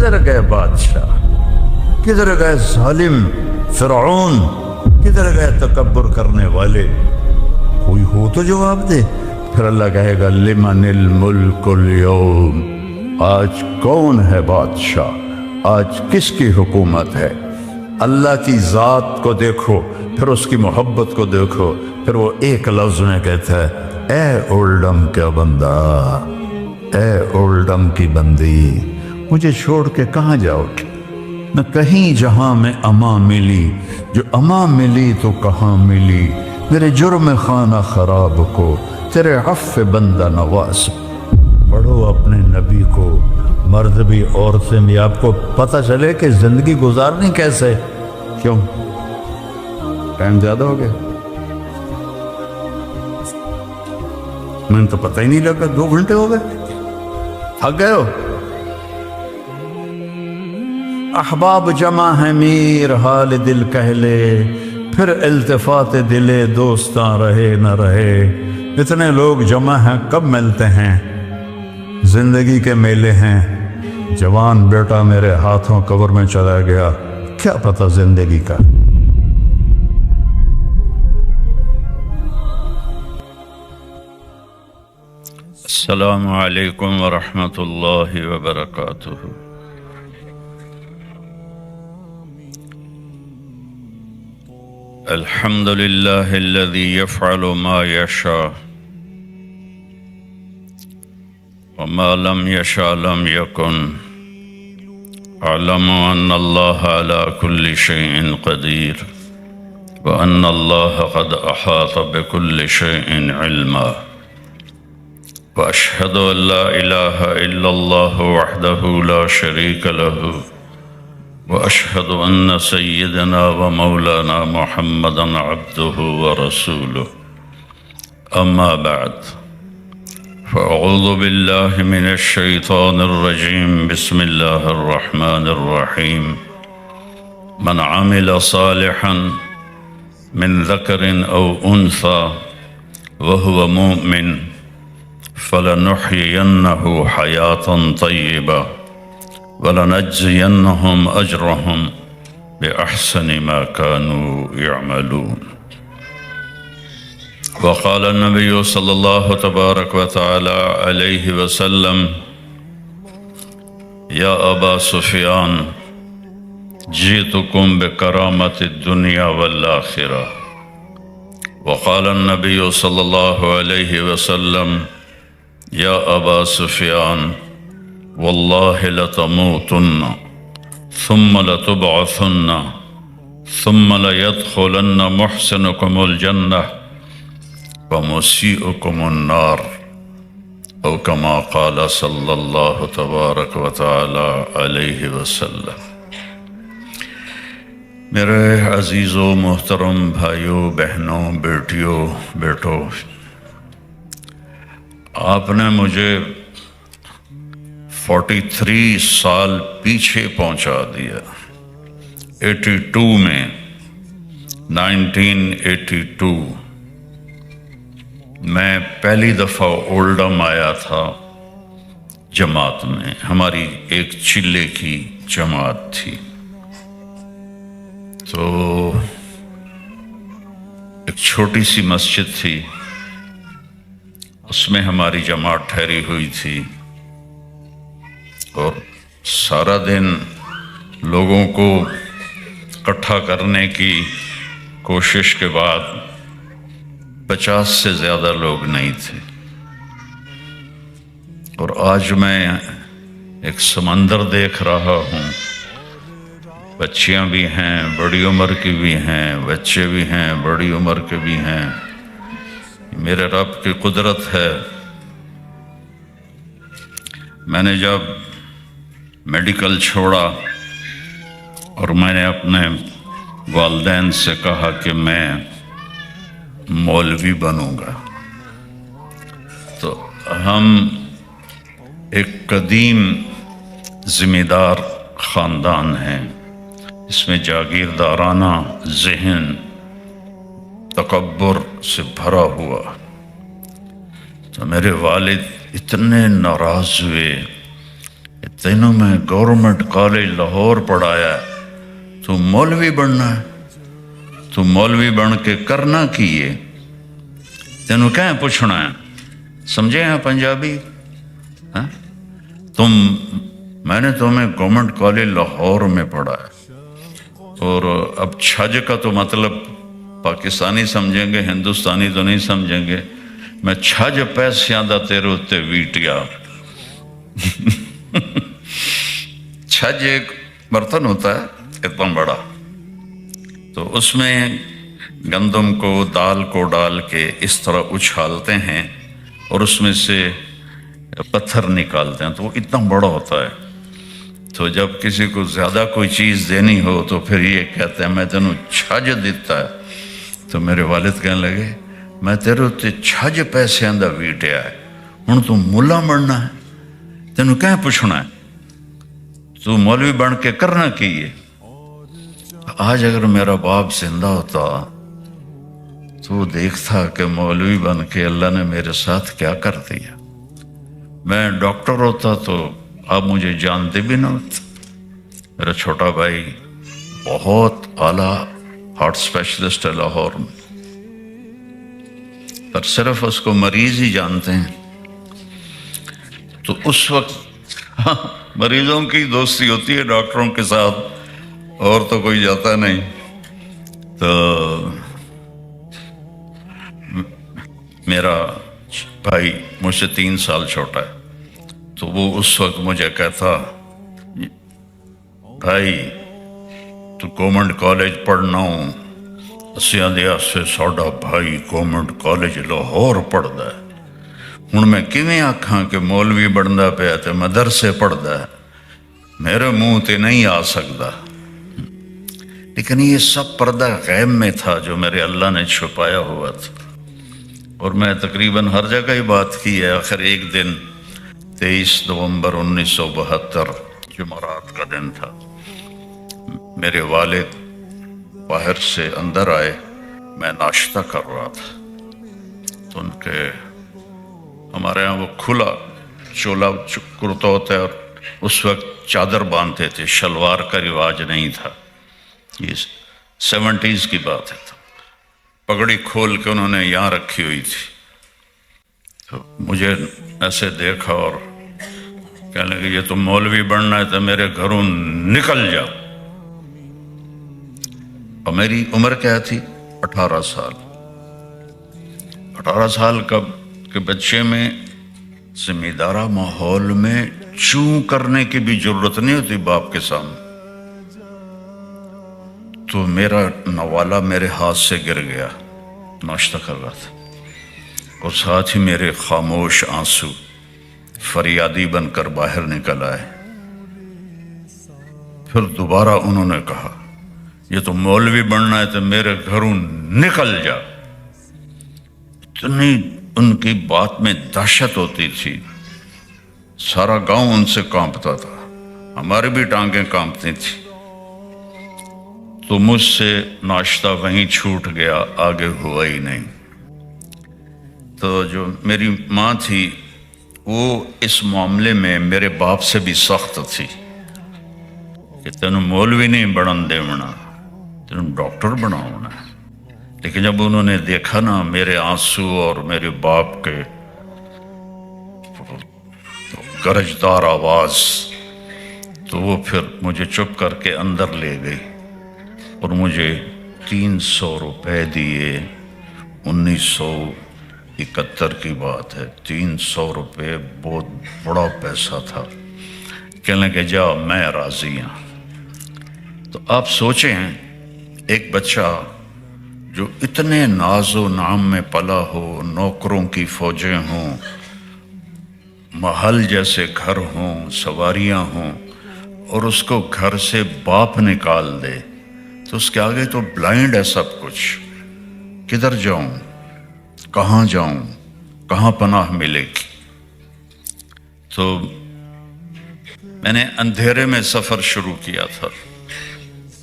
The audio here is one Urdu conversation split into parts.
کدھر گئے بادشاہ، کدھر گئے ظالم فرعون، کدھر گئے تکبر کرنے والے؟ کوئی ہو تو جواب دے۔ پھر اللہ کہے گا لمن الملک اليوم، آج کون ہے بادشاہ، آج کس کی حکومت ہے؟ اللہ کی ذات کو دیکھو، پھر اس کی محبت کو دیکھو، پھر وہ ایک لفظ میں کہتا ہے اے اولڈم کا بندہ، اے اولڈم کی بندی، مجھے چھوڑ کے کہاں جاؤ گے؟ نہ کہیں جہاں میں امان ملی، جو امان ملی تو کہاں ملی، میرے جرم خانہ خراب کو تیرے عفو بندہ نواز۔ پڑھو اپنے نبی کو، مرد بھی عورتیں بھی، آپ کو پتہ چلے کہ زندگی گزارنی کیسے۔ کیوں ٹائم زیادہ ہو گیا؟ میں نے تو پتہ ہی نہیں لگا، 2 گھنٹے ہو گئے، تھک گئے ہو؟ احباب جمع ہے میر حال دل کہہ لے، پھر التفات دلے دوستاں رہے نہ رہے۔ اتنے لوگ جمع ہیں کب ملتے ہیں؟ زندگی کے میلے ہیں۔ جوان بیٹا میرے ہاتھوں قبر میں چلا گیا، کیا پتہ زندگی کا۔ السلام علیکم ورحمۃ اللہ وبرکاتہ۔ الحمد للہ الذی یفعل ما یشاء وما لم یشاء لم یکن، اعلم ان اللہ علی کل شیء قدیر وان اللہ قد احاط بكل شیء علما، واشهد ان لا اله الا الله وحده لا شريك له، واشهد ان سيدنا ومولانا محمدا عبده ورسوله، اما بعد، فاعوذ بالله من الشيطان الرجيم، بسم الله الرحمن الرحيم، من عمل صالحا من ذكر او انثى وهو مؤمن فلنحيينه حياة طيبة ولنجزينهم أجرهم بأحسن ما كانوا يعملون۔ وقال النبي صلى الله تبارك وتعالى عليه وسلم يا أبا سفيان جئتكم بكرامة الدنيا والآخرة۔ وقال النبي صلى الله عليه وسلم يا أبا سفيان والله لتموتن ثم لتبعثن ثم ليدخلن محسنكم الجنة ومسيئكم النار، أو كما قال صلى الله تبارك وتعالى عليه وسلم۔ میرے عزیز و محترم بھائیوں، بہنوں، بیٹیوں، بیٹوں، آپ نے مجھے 43 سال پیچھے پہنچا دیا۔ 82 میں 1982 میں پہلی دفعہ اولڈم آیا تھا جماعت میں، ہماری ایک چلے کی جماعت تھی، تو ایک چھوٹی سی مسجد تھی، اس میں ہماری جماعت ٹھہری ہوئی تھی، اور سارا دن لوگوں کو اکٹھا کرنے کی کوشش کے بعد 50 سے زیادہ لوگ نہیں تھے، اور آج میں ایک سمندر دیکھ رہا ہوں، بچیاں بھی ہیں، بڑی عمر کی بھی ہیں، بچے بھی ہیں، بڑی عمر کے بھی ہیں۔ میرے رب کی قدرت ہے۔ میں نے جب میڈیکل چھوڑا اور میں نے اپنے والدین سے کہا کہ میں مولوی بنوں گا، تو ہم ایک قدیم ذمہ دار خاندان ہیں، اس میں جاگیردارانہ ذہن تکبر سے بھرا ہوا، تو میرے والد اتنے ناراض ہوئے، کہ تینوں میں گورنمنٹ کالج لاہور پڑھایا ہے، تو مولوی بننا ہے، تو مولوی بن کے کرنا کی ہے، تینوں کیا پوچھنا ہے؟ سمجھے ہیں پنجابی؟ ہاں؟ میں نے تمہیں گورنمنٹ کالج لاہور میں پڑھا ہے، اور اب چھج کا تو مطلب پاکستانی سمجھیں گے، ہندوستانی تو نہیں سمجھیں گے، میں چھج پیسیاں دا تیرے اتے ویٹیا۔ چھج ایک برتن ہوتا ہے اتنا بڑا، تو اس میں گندم کو دال کو ڈال کے اس طرح اچھالتے ہیں اور اس میں سے پتھر نکالتے ہیں، تو وہ اتنا بڑا ہوتا ہے۔ تو جب کسی کو زیادہ کوئی چیز دینی ہو تو پھر یہ کہتے ہیں میں تینوں چھج دیتا ہے۔ تو میرے والد کہنے لگے میں تیرے اتے چھج پیسے دا ویٹیا ہے، ہوں تو ملا بننا ہے، تینوں کیا پوچھنا ہے؟ تو مولوی بن کے کرنا کی ہے؟ آج اگر میرا باپ زندہ ہوتا تو وہ دیکھتا کہ مولوی بن کے اللہ نے میرے ساتھ کیا کر دیا۔ میں ڈاکٹر ہوتا تو آپ مجھے جانتے بھی نہ ہوتے۔ میرا چھوٹا بھائی بہت اعلیٰ ہارٹ اسپیشلسٹ ہے لاہور میں، پر صرف اس کو مریض ہی جانتے ہیں۔ تو اس وقت مریضوں کی دوستی ہوتی ہے ڈاکٹروں کے ساتھ، اور تو کوئی جاتا نہیں۔ تو میرا بھائی مجھ سے 3 سال چھوٹا ہے، تو وہ اس وقت مجھے کہتا بھائی تو گورنمنٹ کالج پڑھنا ہوں، اسیاں دیا سے ساڈا بھائی گورنمنٹ کالج لاہور پڑھدا ہے، ہوں میں کیویں آکھاں کہ مولوی بندا پیا تے مدرسے پڑھدا ہے، میرے منہ تے نہیں آ سکتا۔ لیکن یہ سب پردہ غیب میں تھا جو میرے اللہ نے چھپایا ہوا تھا، اور میں تقریباً ہر جگہ ہی بات کی ہے۔ آخر ایک دن 23 نومبر 1972 جمعرات کا دن تھا، میرے والد باہر سے اندر آئے، میں ناشتہ کر رہا تھا، تو ان کے ہمارے ہاں وہ کھلا چولا کرتا ہوتا ہے، اور اس وقت چادر باندھتے تھے، شلوار کا رواج نہیں تھا، یہ 70s کی بات ہے۔ تو پگڑی کھول کے انہوں نے یہاں رکھی ہوئی تھی، تو مجھے ایسے دیکھا اور کہنے لگے یہ تو مولوی بننا ہے تو میرے گھروں نکل جا۔ اور میری عمر کیا تھی؟ 18 سال۔ 18 سال کے بچے میں ذمہ دارہ ماحول میں چوں کرنے کی بھی ضرورت نہیں ہوتی باپ کے سامنے۔ تو میرا نوالا میرے ہاتھ سے گر گیا، ناشتہ کر رہا تھا، اور ساتھ ہی میرے خاموش آنسو فریادی بن کر باہر نکل آئے۔ پھر دوبارہ انہوں نے کہا یہ تو مولوی بننا ہے تو میرے گھروں نکل جا۔ اتنی ان کی بات میں دہشت ہوتی تھی، سارا گاؤں ان سے کانپتا تھا، ہماری بھی ٹانگیں کانپتی تھی۔ تو مجھ سے ناشتہ وہیں چھوٹ گیا، آگے ہوا ہی نہیں۔ تو جو میری ماں تھی وہ اس معاملے میں میرے باپ سے بھی سخت تھی کہ تینوں مولوی نہیں بنن دیونا، تینوں ڈاکٹر بناونا ہے۔ لیکن جب انہوں نے دیکھا نا میرے آنسو اور میرے باپ کے گرجدار آواز، تو وہ پھر مجھے چپ کر کے اندر لے گئی اور مجھے 300 روپے دیے۔ 1971 کی بات ہے، 300 روپے بہت بڑا پیسہ تھا۔ کہنے کہ جا میں راضی ہوں۔ تو آپ سوچیں ایک بچہ جو اتنے ناز و نام میں پلا ہو، نوکروں کی فوجیں ہوں، محل جیسے گھر ہوں، سواریاں ہوں، اور اس کو گھر سے باپ نکال دے، تو اس کے آگے تو بلائنڈ ہے سب کچھ۔ کدھر جاؤں، کہاں جاؤں، کہاں پناہ ملے گی؟ تو میں نے اندھیرے میں سفر شروع کیا تھا،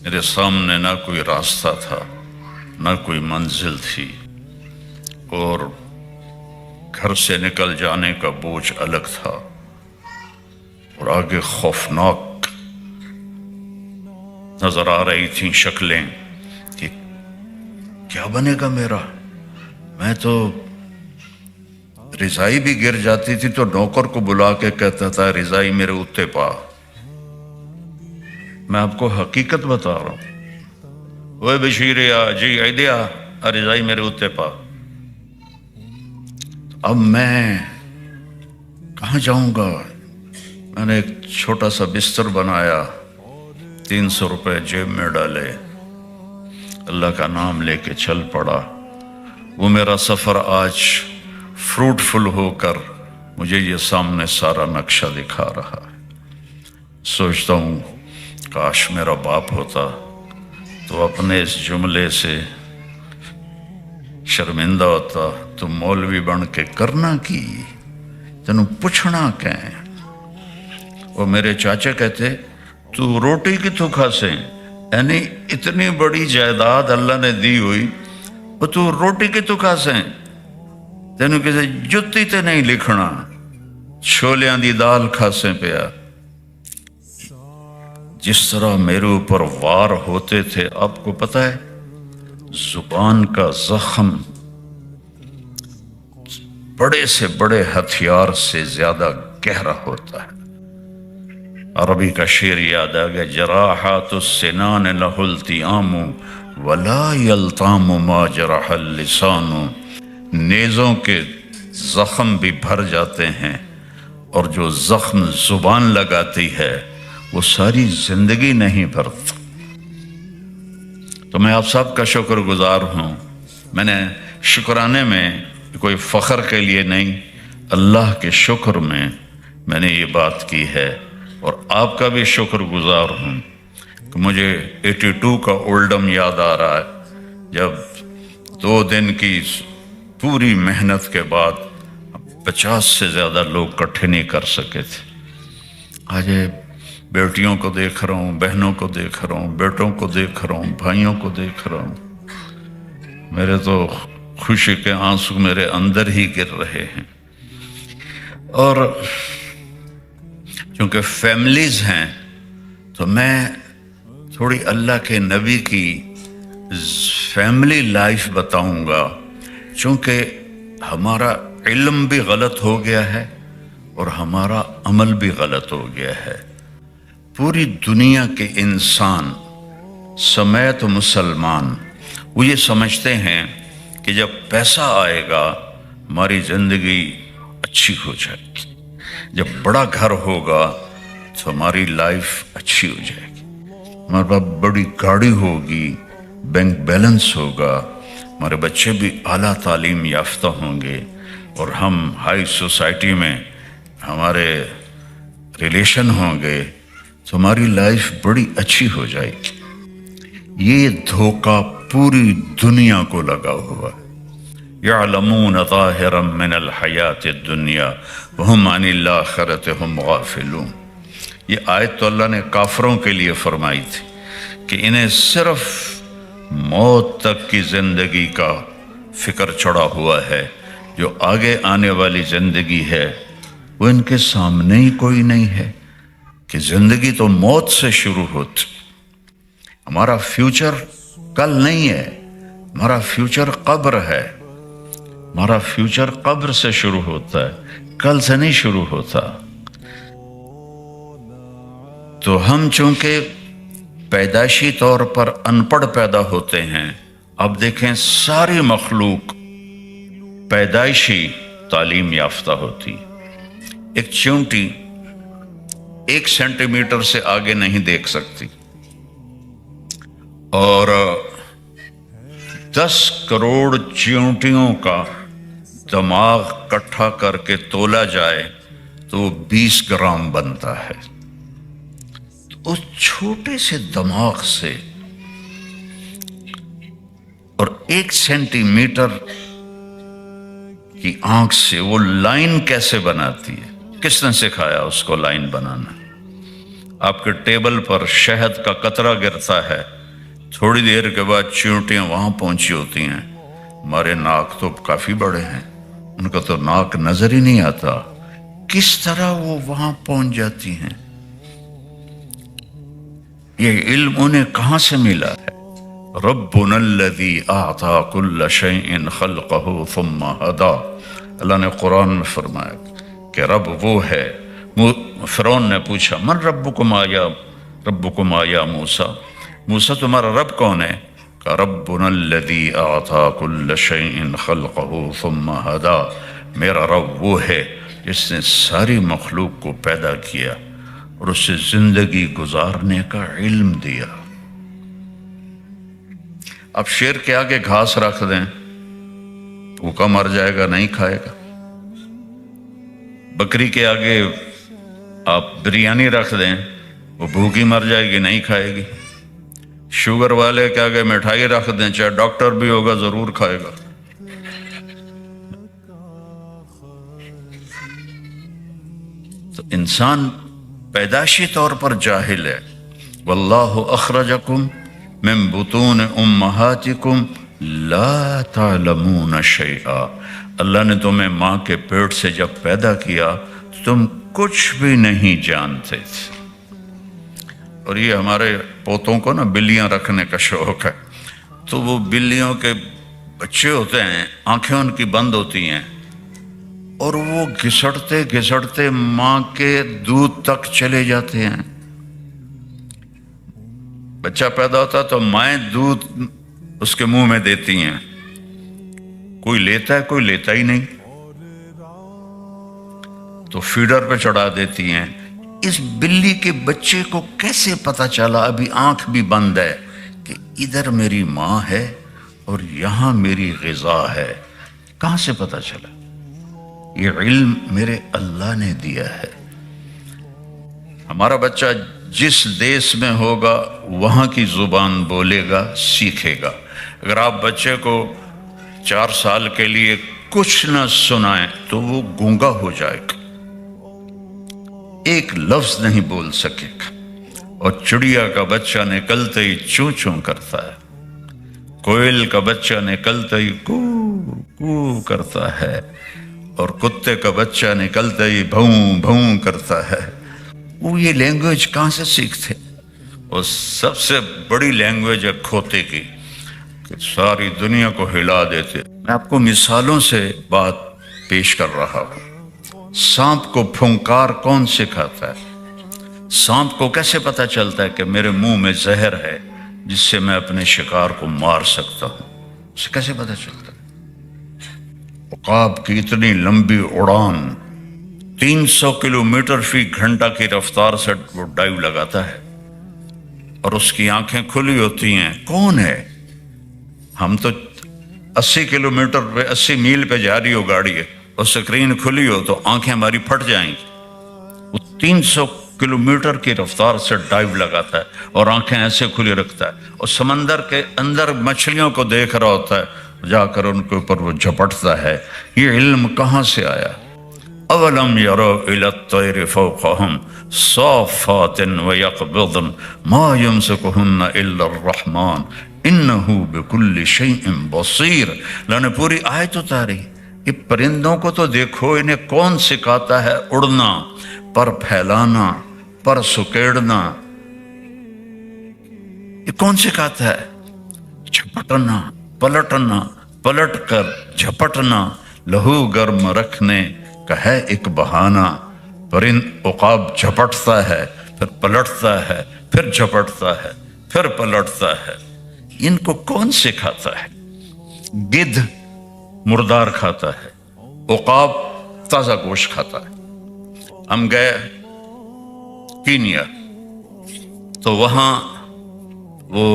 میرے سامنے نہ کوئی راستہ تھا، نہ کوئی منزل تھی، اور گھر سے نکل جانے کا بوجھ الگ تھا، اور آگے خوفناک نظر آ رہی تھیں شکلیں کہ کیا بنے گا میرا. میں تو رضائی بھی گر جاتی تھی تو نوکر کو بلا کے کہتا تھا رضائی میرے اتے پا. میں آپ کو حقیقت بتا رہا ہوں. وہ بشیریا جی ایدیا رضائی میرے اتے پا. اب میں کہاں جاؤں گا. میں نے ایک چھوٹا سا بستر بنایا, 300 روپے جیب میں ڈالے, اللہ کا نام لے کے چل پڑا. وہ میرا سفر آج فروٹفل ہو کر مجھے یہ سامنے سارا نقشہ دکھا رہا ہے. سوچتا ہوں کاش میرا باپ ہوتا تو اپنے اس جملے سے شرمندہ ہوتا. تو مولوی بن کے کرنا کی, تینوں پوچھنا کہیں. اور میرے چاچا کہتے تو روٹی کتوں کھاسے, یعنی اتنی بڑی جائیداد اللہ نے دی ہوئی وہ تو روٹی کتوں کھاسے, تینوں کسی جتی تے نہیں لکھنا, چھولیاں دی دال کھاسے پیا. جس طرح میرے اوپر وار ہوتے تھے, آپ کو پتہ ہے زبان کا زخم بڑے سے بڑے ہتھیار سے زیادہ گہرا ہوتا ہے. عربی کا شعر یاد آ گیا, جراحات السنان لہ التیام ولا یلتام ما جرح اللسان. نیزوں کے زخم بھی بھر جاتے ہیں اور جو زخم زبان لگاتی ہے وہ ساری زندگی نہیں بھرتا. تو میں آپ سب کا شکر گزار ہوں. میں نے شکرانے میں کوئی فخر کے لیے نہیں, اللہ کے شکر میں نے یہ بات کی ہے. اور آپ کا بھی شکر گزار ہوں کہ مجھے 82 کا اولڈم یاد آ رہا ہے, جب 2 دن کی پوری محنت کے بعد 50 سے زیادہ لوگ اکٹھے نہیں کر سکے تھے. آج بیٹیوں کو دیکھ رہا ہوں, بہنوں کو دیکھ رہا ہوں, بیٹوں کو دیکھ رہا ہوں, بھائیوں کو دیکھ رہا ہوں. میرے تو خوشی کے آنسو میرے اندر ہی گر رہے ہیں. اور چونکہ فیملیز ہیں تو میں تھوڑی اللہ کے نبی کی فیملی لائف بتاؤں گا, چونکہ ہمارا علم بھی غلط ہو گیا ہے اور ہمارا عمل بھی غلط ہو گیا ہے. پوری دنیا کے انسان سمیت مسلمان وہ یہ سمجھتے ہیں کہ جب پیسہ آئے گا ہماری زندگی اچھی ہو جائے گی, جب بڑا گھر ہوگا تو ہماری لائف اچھی ہو جائے گی, ہمارے پاس بڑی گاڑی ہوگی, بینک بیلنس ہوگا, ہمارے بچے بھی اعلیٰ تعلیم یافتہ ہوں گے, اور ہم ہائی سوسائٹی میں ہمارے ریلیشن ہوں گے تو ہماری لائف بڑی اچھی ہو جائے گی. یہ دھوکہ پوری دنیا کو لگا ہوا ہے. یعلمون ظاہرا من الحیات الدنیا وہم عن الآخرۃ ہم غافلون. یہ آیت تو اللہ نے کافروں کے لیے فرمائی تھی کہ انہیں صرف موت تک کی زندگی کا فکر چڑھا ہوا ہے, جو آگے آنے والی زندگی ہے وہ ان کے سامنے ہی کوئی نہیں ہے, کہ زندگی تو موت سے شروع ہوتی. ہمارا فیوچر کل نہیں ہے, ہمارا فیوچر قبر ہے. ہمارا فیوچر قبر سے شروع ہوتا ہے, کل سے نہیں شروع ہوتا. تو ہم چونکہ پیدائشی طور پر ان پڑھ پیدا ہوتے ہیں, اب دیکھیں ساری مخلوق پیدائشی تعلیم یافتہ ہوتی. ایک چونٹی 1 سینٹی میٹر سے آگے نہیں دیکھ سکتی, اور 10 کروڑ چیونٹیوں کا دماغ کٹھا کر کے تولا جائے تو 20 گرام بنتا ہے. تو اس چھوٹے سے دماغ سے اور 1 سینٹی میٹر کی آنکھ سے وہ لائن کیسے بناتی ہے, کس نے سکھایا اس کو لائن بنانا؟ آپ کے ٹیبل پر شہد کا قطرہ گرتا ہے, تھوڑی دیر کے بعد چیونٹیاں وہاں پہنچی ہوتی ہیں. ہمارے ناک تو کافی بڑے ہیں, ان کا تو ناک نظر ہی نہیں آتا. کس طرح وہ وہاں پہنچ جاتی ہیں؟ یہ علم انہیں کہاں سے ملا ہے؟ ربنا الذی اعطى كل شيء خلقه ثم هدى، اللہ نے قرآن میں فرمایا کہ رب وہ ہے. فرعون نے پوچھا من ربکم یا موسیٰ تمہارا رب کون ہے؟ کہ ربنا الذی اعطى كل شيء خلقه ثم هدى، میرا رب وہ ہے جس نے ساری مخلوق کو پیدا کیا اور اسے زندگی گزارنے کا علم دیا. اب شیر کے آگے گھاس رکھ دیں، بھوکا مر جائے گا، نہیں کھائے گا. بکری کے آگے آپ بریانی رکھ دیں، وہ بھوکی مر جائے گی، نہیں کھائے گی. شوگر والے کے آگے مٹھائی رکھ دیں، چاہے ڈاکٹر بھی ہوگا ضرور کھائے گا. تو انسان پیدائشی طور پر جاہل ہے. واللہ اخرجکم من بطون امہاتکم لا تعلمون شیئا، اللہ نے تمہیں ماں کے پیٹ سے جب پیدا کیا تو تم کچھ بھی نہیں جانتے تھے. اور یہ ہمارے پوتوں کو نا بلیاں رکھنے کا شوق ہے، تو وہ بلیوں کے بچے ہوتے ہیں، آنکھیں ان کی بند ہوتی ہیں اور وہ گھسٹتے گھسٹتے ماں کے دودھ تک چلے جاتے ہیں. بچہ پیدا ہوتا تو مائیں دودھ اس کے منہ میں دیتی ہیں، کوئی لیتا ہے کوئی لیتا ہی نہیں، تو فیڈر پہ چڑھا دیتی ہیں. اس بلی کے بچے کو کیسے پتا چلا، ابھی آنکھ بھی بند ہے، کہ ادھر میری ماں ہے اور یہاں میری غذا ہے؟ کہاں سے پتا چلا؟ یہ علم میرے اللہ نے دیا ہے. ہمارا بچہ جس دیس میں ہوگا وہاں کی زبان بولے گا، سیکھے گا. اگر آپ بچے کو 4 سال کے لیے کچھ نہ سنائیں تو وہ گونگا ہو جائے گا، ایک لفظ نہیں بول سکے گا. اور چڑیا کا بچہ نکلتے ہی چوں چوں کرتا ہے، کوئل کا بچہ نکلتے ہی کو کو کرتا ہے، اور کتے کا بچہ نکلتے ہی بھوں بھوں کرتا ہے. وہ یہ لینگویج کہاں سے سیکھتے؟ اور سب سے بڑی لینگویج ہے کھوتے کی، کہ ساری دنیا کو ہلا دیتے. میں آپ کو مثالوں سے بات پیش کر رہا ہوں. سانپ کو پھنکار کون سکھاتا ہے؟ سانپ کو کیسے پتا چلتا ہے کہ میرے منہ میں زہر ہے جس سے میں اپنے شکار کو مار سکتا ہوں؟ اسے کیسے پتا چلتا ہے؟ عقاب کی اتنی لمبی اڑان، 300 کلومیٹر فی گھنٹہ کی رفتار سے وہ ڈائیو لگاتا ہے اور اس کی آنکھیں کھلی ہوتی ہیں. کون ہے؟ ہم تو 80 کلومیٹر پہ 80 میل پہ جا رہی ہو گاڑی ہے اور سکرین کھلی ہو تو آنکھیں ہماری پھٹ جائیں گی. وہ 300 کلومیٹر کی رفتار سے ڈائیو لگاتا ہے اور آنکھیں ایسے کھلی رکھتا ہے، اور سمندر کے اندر مچھلیوں کو دیکھ رہا ہوتا ہے، جا کر ان کے اوپر وہ جھپٹتا ہے. یہ علم کہاں سے آیا؟ اولم یروا الی الطیر فوقہم صافات ویقبضن ما یمسکہن الا الرحمن انہ بکل شیء بصیر. اللہ نے پوری آیت اتاری. یہ پرندوں کو تو دیکھو، انہیں کون سکھاتا ہے اڑنا، پر پھیلانا، پر سکیڑنا؟ یہ کون سکھاتا ہے؟ جھپٹنا، پلٹنا، پلٹ کر جھپٹنا، لہو گرم رکھنے کا ہے ایک بہانہ. پرند عقاب جھپٹتا ہے، پھر پلٹتا ہے، پھر جھپٹتا ہے، پھر پلٹتا ہے. ان کو کون سکھاتا ہے؟ گدھ مردار کھاتا ہے، عقاب تازہ گوشت کھاتا ہے. ہم گئے کینیا تو وہاں وہ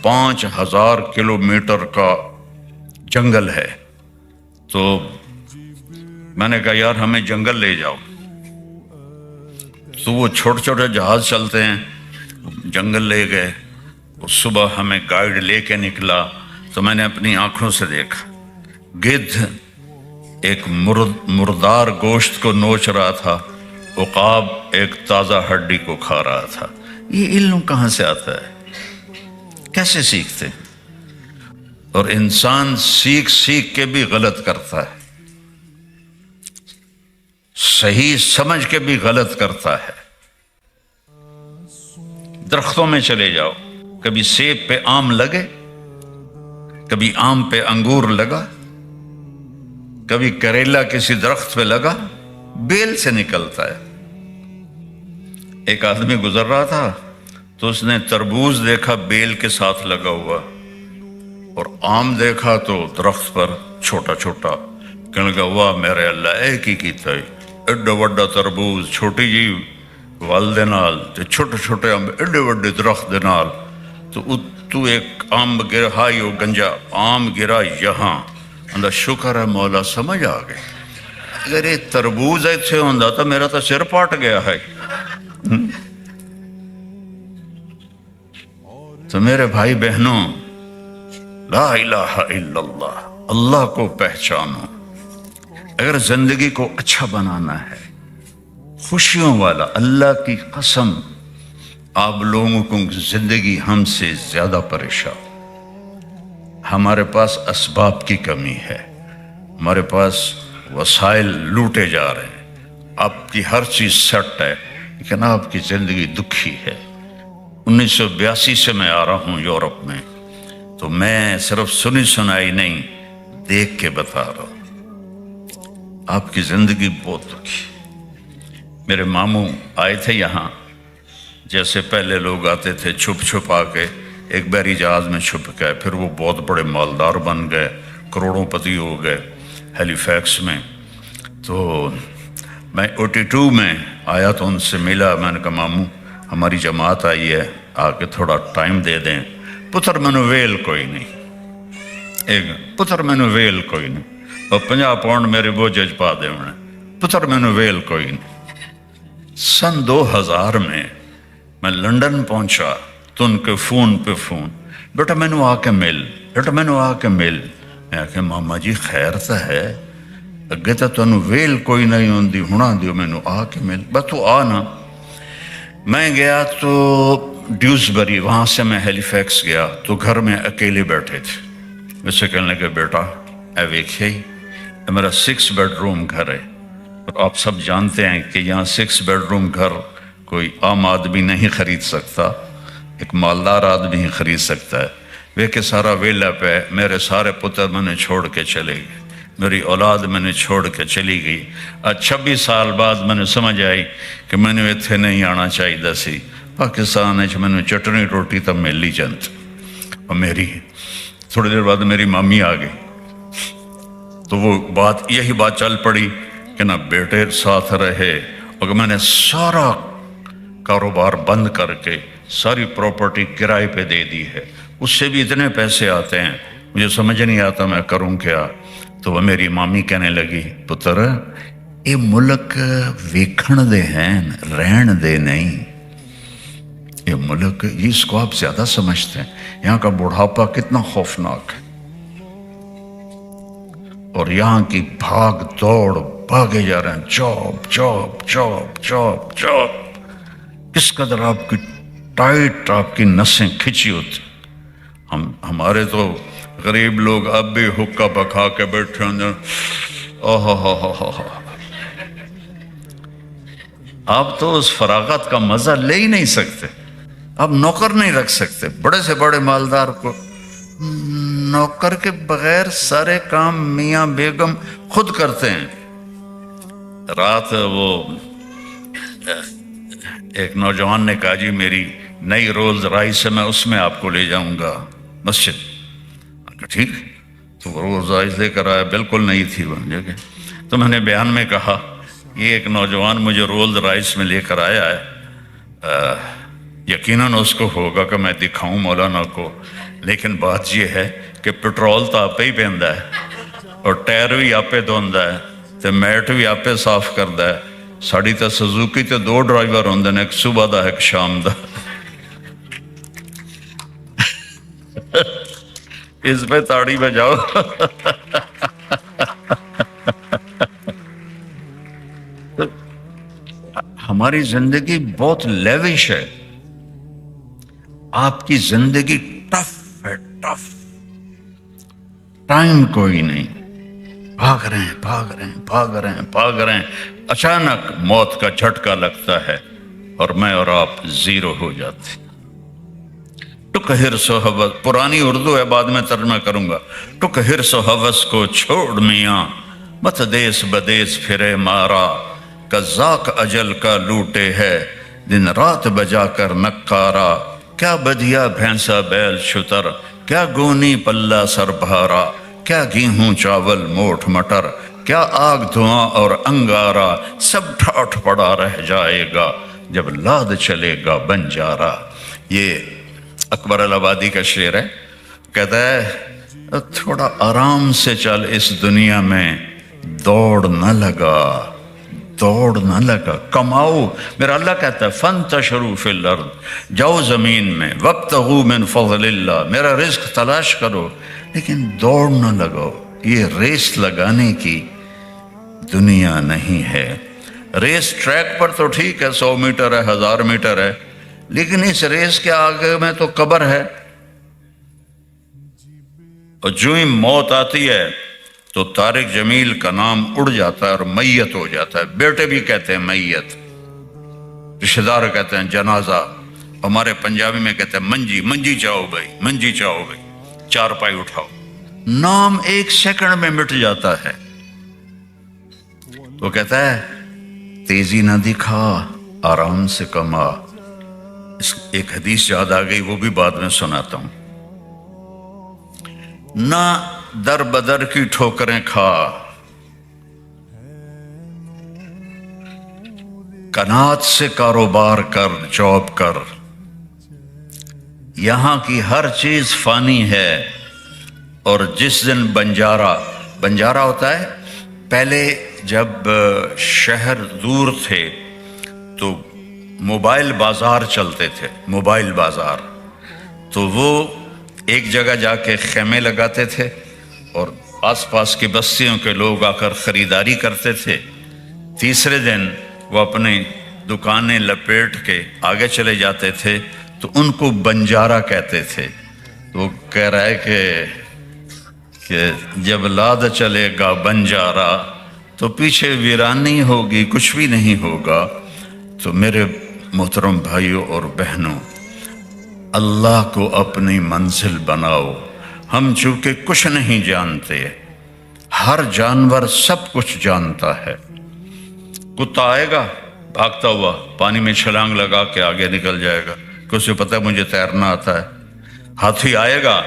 5000 کلومیٹر کا جنگل ہے. تو میں نے کہا یار ہمیں جنگل لے جاؤ. تو وہ چھوٹے چھوٹے جہاز چلتے ہیں، جنگل لے گئے. صبح ہمیں گائیڈ لے کے نکلا تو میں نے اپنی آنکھوں سے دیکھا گدھ ایک مردار گوشت کو نوچ رہا تھا، عقاب ایک تازہ ہڈی کو کھا رہا تھا. یہ علم کہاں سے آتا ہے؟ کیسے سیکھتے ہیں؟ اور انسان سیکھ سیکھ کے بھی غلط کرتا ہے. صحیح سمجھ کے بھی غلط کرتا ہے۔ درختوں میں چلے جاؤ، کبھی سیب پہ آم لگے، کبھی آم پہ انگور لگا، کبھی کریلا کسی درخت پہ لگا، بیل سے نکلتا ہے۔ ایک آدمی گزر رہا تھا تو اس نے تربوز دیکھا بیل کے ساتھ لگا ہوا، اور آم دیکھا تو درخت پر چھوٹا چھوٹا، کہنے لگا واہ میرے اللہ، ایک ہی کیتا ہے، ایڈا وڈا تربوز چھوٹی جی ول دے نال تے چھوٹے چھوٹے آم ایڈے وڈے درخت دے نال، تو ایک آم گرا، ہائی او گنجا آم گرا یہاں، اللہ شکر ہے مولا سمجھ آ گئے، اگر یہ تربوز ایتھے ہوندا تو میرا تو سر پاٹ گیا ہے۔ تو میرے بھائی بہنوں، لا الہ الا اللہ، اللہ کو پہچانو۔ اگر زندگی کو اچھا بنانا ہے، خوشیوں والا، اللہ کی قسم آپ لوگوں کو زندگی ہم سے زیادہ پریشان، ہمارے پاس اسباب کی کمی ہے، ہمارے پاس وسائل لوٹے جا رہے ہیں، آپ کی ہر چیز سیٹ ہے لیکن آپ کی زندگی دکھی ہے۔ 1982 سے میں آ رہا ہوں یورپ میں، تو میں صرف سنی سنائی نہیں، دیکھ کے بتا رہا ہوں، آپ کی زندگی بہت دکھی۔ میرے ماموں آئے تھے یہاں، جیسے پہلے لوگ آتے تھے چھپ چھپ آ کے، ایک بحری جہاز میں چھپ گئے، پھر وہ بہت بڑے مالدار بن گئے، کروڑوں پتی ہو گئے ہیلی فیکس میں۔ تو میں 82 میں آیا تو ان سے ملا، میں نے کہا ماموں ہماری جماعت آئی ہے، آ کے تھوڑا ٹائم دے دیں۔ پتر مینو ویل کوئی نہیں، ایک پتر مینو ویل کوئی نہیں، اور 50 پاؤنڈ میرے بوجھ پا دے انہیں، پتر مینو ویل کوئی نہیں۔ سن 2000 میں میں لنڈن پہنچا تو ان کے فون پہ فون، بیٹا مینو آ کے مل، بیٹا مینو آ کے مل۔ میں آخیا ماما جی خیر تو ہے، اگے تو تمہیں ویل کوئی نہیں ہوندی، ہونا دیو مینو آ کے مل، بس تو آ نا۔ میں گیا تو ڈیوزبری، وہاں سے میں ہیلی فیکس گیا تو گھر میں اکیلے بیٹھے تھے، ویسے کہنے لگے بیٹا اے ویکھے ہی، میرا 6 بیڈ روم گھر ہے، اور آپ سب جانتے ہیں کہ یہاں 6 بیڈ روم گھر کوئی عام آدمی نہیں خرید سکتا، ایک مالدار آدمی ہی خرید سکتا ہے۔ وہ کہ سارا ویلا پہ، میرے سارے پتر میں نے چھوڑ کے چلے گئے، میری اولاد میں نے چھوڑ کے چلی گئی۔ آج 26 سال بعد میں نے سمجھ آئی کہ میں نے اتنے نہیں آنا چاہیے سی، پاکستان میں نے چٹنی روٹی تو مل ہی جانتی۔ اور میری تھوڑی دیر بعد میری مامی آ گئی، تو وہ بات یہی بات چل پڑی کہ نہ بیٹے ساتھ رہے، اور میں نے سارا کاروبار بند کر کے ساری پراپرٹی کرائے پہ دے دی ہے، اس سے بھی اتنے پیسے آتے ہیں، مجھے سمجھ نہیں آتا میں کروں کیا۔ تو وہ میری مامی کہنے لگی پتر یہ ملک ویکھن دے ہیں، رہن دے نہیں، یہ ملک اس کو آپ زیادہ سمجھتے ہیں، یہاں کا بڑھاپا کتنا خوفناک ہے، اور یہاں کی بھاگ دوڑ، بھاگے جا رہے ہیں، job job job job job, کس قدر آپ کی ٹائٹ آپ کی نسیں کھچی ہوتی۔ ہمارے تو غریب لوگ اب بھی حکا پکا کے بیٹھے ہیں، آپ تو اس فراغت کا مزہ لے ہی نہیں سکتے، آپ نوکر نہیں رکھ سکتے، بڑے سے بڑے مالدار کو نوکر کے بغیر سارے کام میاں بیگم خود کرتے ہیں۔ رات وہ ایک نوجوان نے کہا جی میری نئی رولز رائس ہے، میں اس میں آپ کو لے جاؤں گا مسجد۔ ٹھیک، تو رولز رائس لے کر آیا، بالکل نہیں تھی وہ جگہ۔ تو میں نے بیان میں کہا یہ ایک نوجوان مجھے رولز رائس میں لے کر آیا ہے، یقیناً اس کو ہوگا کہ میں دکھاؤں مولانا کو، لیکن بات یہ ہے کہ پٹرول تو آپ ہی پہنتا ہے، اور ٹائر بھی آپ دھوندا ہے، تے میٹ بھی آپ صاف کرتا ہے۔ ساڑی تو سزوکی تے 2 ڈرائیور ہوندے نے، ایک صبح دا ایک شام دا۔ اس پہ تاڑی بجاؤ۔ ہماری زندگی بہت لیوش ہے، آپ کی زندگی ٹف ہے، ٹف، ٹائم کوئی نہیں، بھاگ رہے ہیں بھاگ رہے ہیں بھاگ رہے ہیں بھاگ رہے ہیں، اچانک موت کا جھٹکا لگتا ہے اور میں اور آپ زیرو ہو جاتے۔ ٹک ہرس و حوث، پرانی اردو ہے، بعد میں ترجمہ کروں گا۔ ٹک ہرس و حوث کو چھوڑ میاں، مت دیس بدیس پھرے مارا، قزاق اجل کا لوٹے ہے دن رات بجا کر نکارا، کیا بدیا بھینسا بیل شتر، کیا گونی پلہ سر بھارا، کیا گیہوں چاول موٹھ مٹر، کیا آگ دھواں اور انگارا، سب ٹھاٹھ پڑا رہ جائے گا جب لاد چلے گا بنجارا۔ یہ اکبر الآبادی کا شعر ہے، کہتا ہے تھوڑا آرام سے چل اس دنیا میں، دوڑ نہ لگا دوڑ نہ لگا، کماؤ۔ میرا اللہ کہتا ہے فانتشروا فی الارض، جاؤ زمین میں، وابتغوا من فضل اللہ، میرا رزق تلاش کرو، لیکن دوڑ نہ لگاؤ۔ یہ ریس لگانے کی دنیا نہیں ہے۔ ریس ٹریک پر تو ٹھیک ہے، 100 میٹر ہے، 1000 میٹر ہے، لیکن اس ریس کے آگے میں تو قبر ہے، اور جو ہی موت آتی ہے تو طارق جمیل کا نام اڑ جاتا ہے اور میت ہو جاتا ہے۔ بیٹے بھی کہتے ہیں میت، رشتہ دار کہتے ہیں جنازہ، ہمارے پنجابی میں کہتے ہیں منجی، منجی چاہو بھائی، منجی چاہو بھائی، چارپائی اٹھاؤ۔ نام 1 سیکنڈ میں مٹ جاتا ہے۔ تو کہتا ہے تیزی نہ دکھا، آرام سے کما۔ ایک حدیث یاد آ گئی، وہ بھی بعد میں سناتا ہوں۔ نہ در بدر کی ٹھوکریں کھا، قناعت سے کاروبار کر، جاب کر، یہاں کی ہر چیز فانی ہے۔ اور جس دن بنجارہ ہوتا ہے، پہلے جب شہر دور تھے تو موبائل بازار چلتے تھے، موبائل بازار، تو وہ ایک جگہ جا کے خیمے لگاتے تھے اور آس پاس کی بستیوں کے لوگ آ کر خریداری کرتے تھے۔ تیسرے دن وہ اپنی دکانیں لپیٹ کے آگے چلے جاتے تھے، تو ان کو بنجارہ کہتے تھے۔ تو وہ کہہ رہا ہے کہ جب لاد چلے گا بنجارہ تو پیچھے ویرانی ہوگی، کچھ بھی نہیں ہوگا۔ تو میرے محترم بھائیوں اور بہنوں، اللہ کو اپنی منزل بناؤ۔ ہم چونکہ کچھ نہیں جانتے، ہر جانور سب کچھ جانتا ہے۔ کتا آئے گا بھاگتا ہوا، پانی میں چھلانگ لگا کے آگے نکل جائے گا، کہ اسے پتہ ہے مجھے تیرنا آتا ہے۔ ہاتھی آئے گا،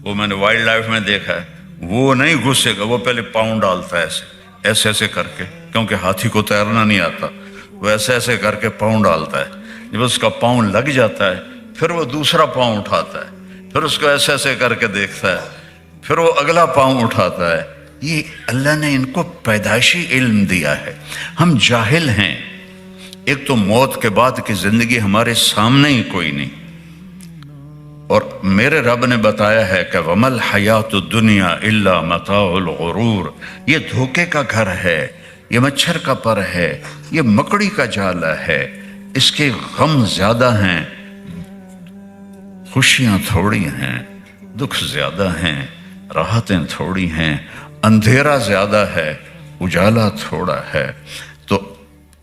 وہ میں نے وائلڈ لائف میں دیکھا ہے، وہ نہیں گھسے گا، وہ پہلے پاؤں ڈالتا ہے ایسے ایسے کر کے، کیونکہ ہاتھی کو تیرنا نہیں آتا، وہ ایسے ایسے کر کے پاؤں ڈالتا ہے۔ جب اس کا پاؤں لگ جاتا ہے پھر وہ دوسرا پاؤں اٹھاتا ہے، پھر اس کو ایسے ایسے کر کے دیکھتا ہے، پھر وہ اگلا پاؤں اٹھاتا ہے۔ یہ اللہ نے ان کو پیدائشی علم دیا ہے، ہم جاہل ہیں۔ ایک تو موت کے بعد کی زندگی ہمارے سامنے ہی کوئی نہیں، اور میرے رب نے بتایا ہے کہ وَمَا الْحَيَاةُ الدُّنْيَا إِلَّا مَتَاعُ الْغُرُورِ، یہ دھوکے کا گھر ہے، یہ مچھر کا پر ہے، یہ مکڑی کا جالا ہے، اس کے غم زیادہ ہیں، خوشیاں تھوڑی ہیں، دکھ زیادہ ہیں، راحتیں تھوڑی ہیں، اندھیرا زیادہ ہے، اجالا تھوڑا ہے۔ تو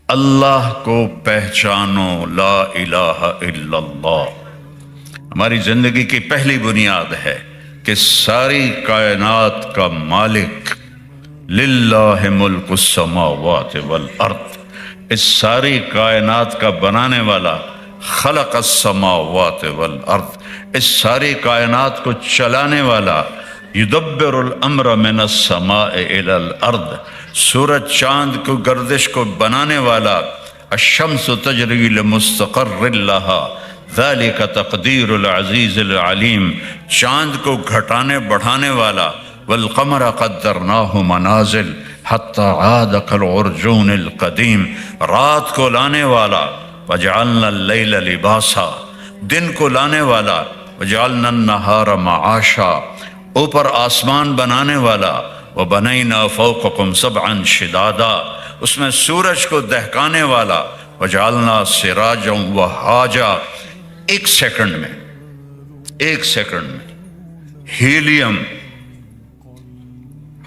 اللہ کو پہچانو، لا الہ الا اللہ۔ ہماری زندگی کی پہلی بنیاد ہے کہ ساری کائنات کا مالک، للہ ملک السماوات والارض، اس ساری کائنات کا بنانے والا، خلق السماوات والارض، اس ساری کائنات کو چلانے والا، یدبر الامر من السماء الى الارض، سورج چاند کو گردش کو بنانے والا، الشمس تجری لمستقر لها ذالک تقدیر العزیز العلیم، چاند کو گھٹانے بڑھانے والا، والقمر قدرناہ منازل حتی عاد کالعرجون القدیم، رات کو لانے والا، وجعلنا اللیل لباسا، دن کو لانے والا، وجعلنا النہار معاشا، اوپر آسمان بنانے والا، وبنینا فوقکم سبعا شدادا، اس میں سورج کو دہکانے والا، وجعلنا سراجا وہاجا۔ ایک سیکنڈ میں ہیلیم،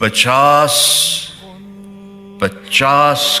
50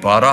12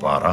12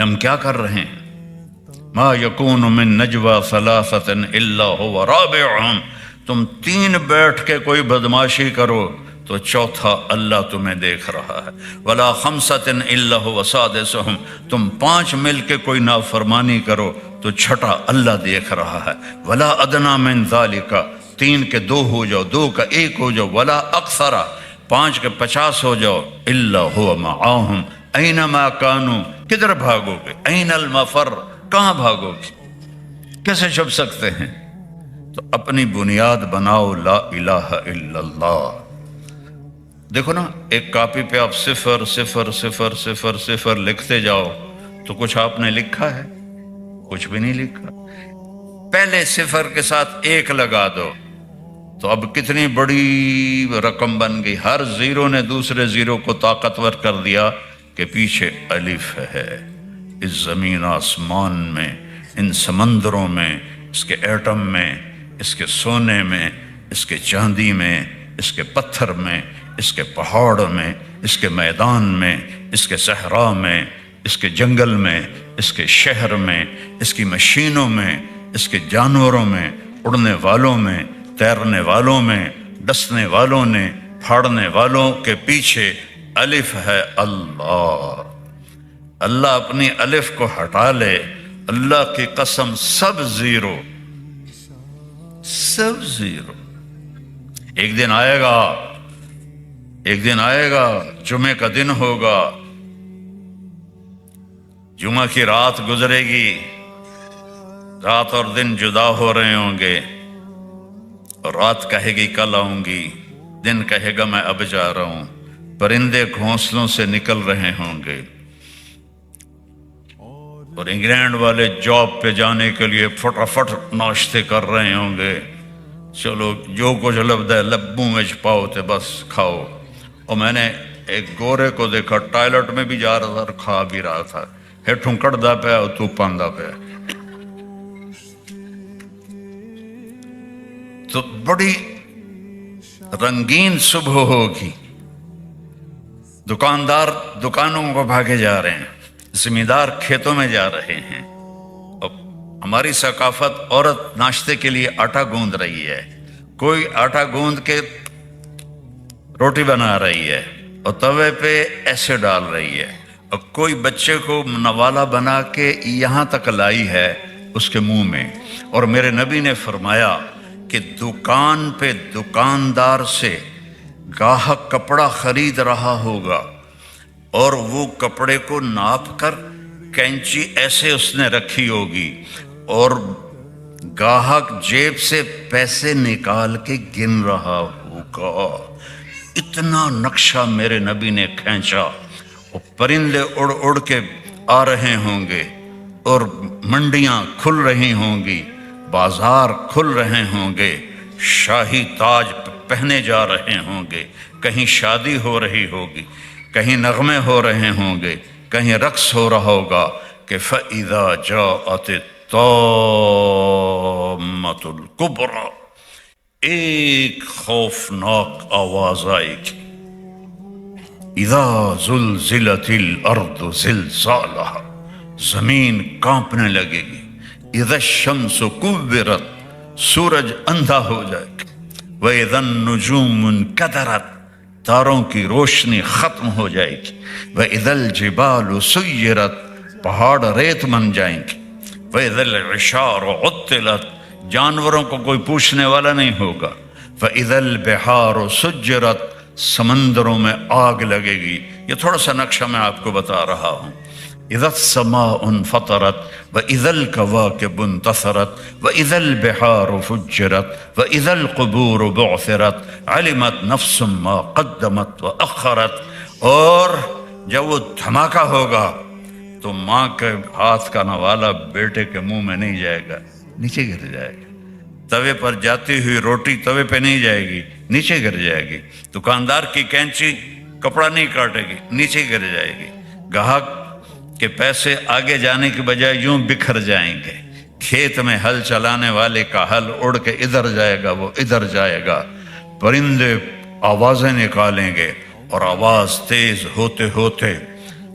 ہم کیا کر رہے ہیں؟ ما یکون من نجوا ثلاثۃ الا هو رابعهم، تم 3 بیٹھ کے کوئی بدماشی کرو تو چوتھا اللہ تمہیں دیکھ رہا ہے، ولا خمسۃ الا هو سادسهم، تم 5 مل کے کوئی نافرمانی کرو تو چھٹا اللہ دیکھ رہا ہے، ولا ادنی من ذالک، 3 کے 2 ہو جاؤ، 2 کا 1 ہو جاؤ، ولا اکثر، 5 کے 50 ہو جاؤ، الا هو معهم اینما کانوا، کدھر بھاگو گے؟ این المفر، کہاں بھاگو گے؟ کیسے چھپ سکتے ہیں؟ تو اپنی بنیاد بناؤ لا الہ الا اللہ۔ دیکھو نا، ایک کاپی پہ آپ 0 0 0 0 0 لکھتے جاؤ تو کچھ آپ نے لکھا ہے؟ کچھ بھی نہیں لکھا۔ پہلے 0 کے ساتھ 1 لگا دو تو اب کتنی بڑی رقم بن گئی۔ ہر 0 نے دوسرے 0 کو طاقتور کر دیا کہ پیچھے الف ہے۔ اس زمین آسمان میں، ان سمندروں میں، اس کے ایٹم میں، اس کے سونے میں، اس کے چاندی میں، اس کے پتھر میں، اس کے پہاڑ میں، اس کے میدان میں، اس کے صحرا میں، اس کے جنگل میں، اس کے شہر میں، اس کی مشینوں میں، اس کے جانوروں میں، اڑنے والوں میں، تیرنے والوں میں، ڈسنے والوں نے، پھاڑنے والوں کے پیچھے الف ہے اللہ۔ اللہ اپنی الف کو ہٹا لے، اللہ کی قسم سب 0، سب 0۔ ایک دن آئے گا، ایک دن آئے گا، جمعے کا دن ہوگا، جمعہ کی رات گزرے گی، رات اور دن جدا ہو رہے ہوں گے، اور رات کہے گی کل آؤں گی، دن کہے گا میں اب جا رہا ہوں، پرندے گھونسلوں سے نکل رہے ہوں گے، اور انگلینڈ والے جاب پہ جانے کے لیے فٹافٹ ناشتے کر رہے ہوں گے، چلو جو کچھ لبدا ہے لبوں میں چھپاؤ تے بس کھاؤ۔ اور میں نے ایک گورے کو دیکھا ٹائلٹ میں بھی جا رہا تھا اور کھا بھی رہا تھا، ہیٹھوں کڑدا پیا اور تو پاندا پیا۔ تو بڑی رنگین صبح ہوگی، دکاندار دکانوں کو بھاگے جا رہے ہیں، زمیندار کھیتوں میں جا رہے ہیں، اور ہماری ثقافت عورت ناشتے کے لیے آٹا گوندھ رہی ہے، کوئی آٹا گوندھ کے روٹی بنا رہی ہے اور توے پہ ایسے ڈال رہی ہے، اور کوئی بچے کو نوالا بنا کے یہاں تک لائی ہے اس کے منہ میں۔ اور میرے نبی نے فرمایا کہ دکان پہ دکاندار سے گاہک کپڑا خرید رہا ہوگا اور وہ کپڑے کو ناپ کر کینچی ایسے اس نے رکھی ہوگی، اور گاہک جیب سے پیسے نکال کے گن رہا ہوگا۔ اتنا نقشہ میرے نبی نے کھینچا، اور پرندے اڑ اڑ کے آ رہے ہوں گے، اور منڈیاں کھل رہی ہوں گی، بازار کھل رہے ہوں گے، شاہی تاج پہنے جا رہے ہوں گے، کہیں شادی ہو رہی ہوگی، کہیں نغمے ہو رہے ہوں گے، کہیں رقص ہو رہا ہوگا کہ فَإِذَا جَاءَتِ الطَّامَّةُ الْكُبْرَى، ایک خوفناک آواز آئے گی، اِذَا زُلْزِلَتِ الْأَرْضُ زِلْزَالَهَا، زمین کانپنے لگے گی، اِذَا الشَّمْسُ كُوِّرَتْ، سورج اندھا ہو جائے گا، وَإِذَا النُّجُومُ انْكَدَرَتْ، تاروں کی روشنی ختم ہو جائے گی، وَإِذَا الْجِبَالُ سُيِّرَتْ، پہاڑ ریت بن جائیں گے، وَإِذَا الْعِشَارُ عُطِّلَتْ، جانوروں کو کوئی پوچھنے والا نہیں ہوگا، وَإِذَا الْبِحَارُ سُجِّرَتْ، سمندروں میں آگ لگے گی۔ یہ تھوڑا سا نقشہ میں آپ کو بتا رہا ہوں۔ اذا السماء انفطرت واذا الكواكب انتثرت واذا البحار فجرت واذا القبور بعثرت علمت نفس ما قدمت واخرت، اور جب وہ دھماکہ ہوگا تو ماں کے ہاتھ کا نوالا بیٹے کے منہ میں نہیں جائے گا، نیچے گر جائے گا۔ توے پر جاتی ہوئی روٹی توے پہ نہیں جائے گی، نیچے گر جائے گی۔ دکاندار کی کینچی کپڑا نہیں کاٹے گی، نیچے گر جائے گی۔ گاہک کہ پیسے آگے جانے کی بجائے یوں بکھر جائیں گے۔ کھیت میں ہل چلانے والے کا ہل اڑ کے ادھر جائے گا، وہ ادھر جائے گا۔ پرندے آوازیں نکالیں گے اور آواز تیز ہوتے ہوتے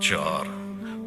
4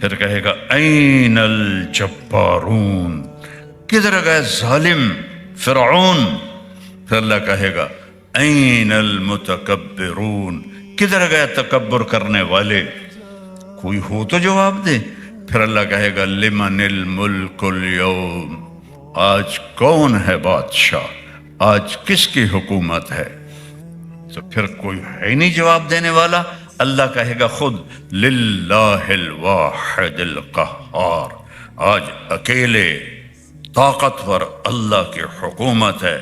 پھر کہے گا این الجبارون، کدھر گئے ظالم فرعون؟ پھر اللہ کہے گا این المتکبرون، کدھر گئے تکبر کرنے والے؟ کوئی ہو تو جواب دے۔ پھر اللہ کہے گا لمن الملک اليوم، آج کون ہے بادشاہ، آج کس کی حکومت ہے؟ تو پھر کوئی ہے نہیں جواب دینے والا۔ اللہ کہے گا خود للہ الواحد القہار، آج اکیلے طاقتور اللہ کی حکومت ہے۔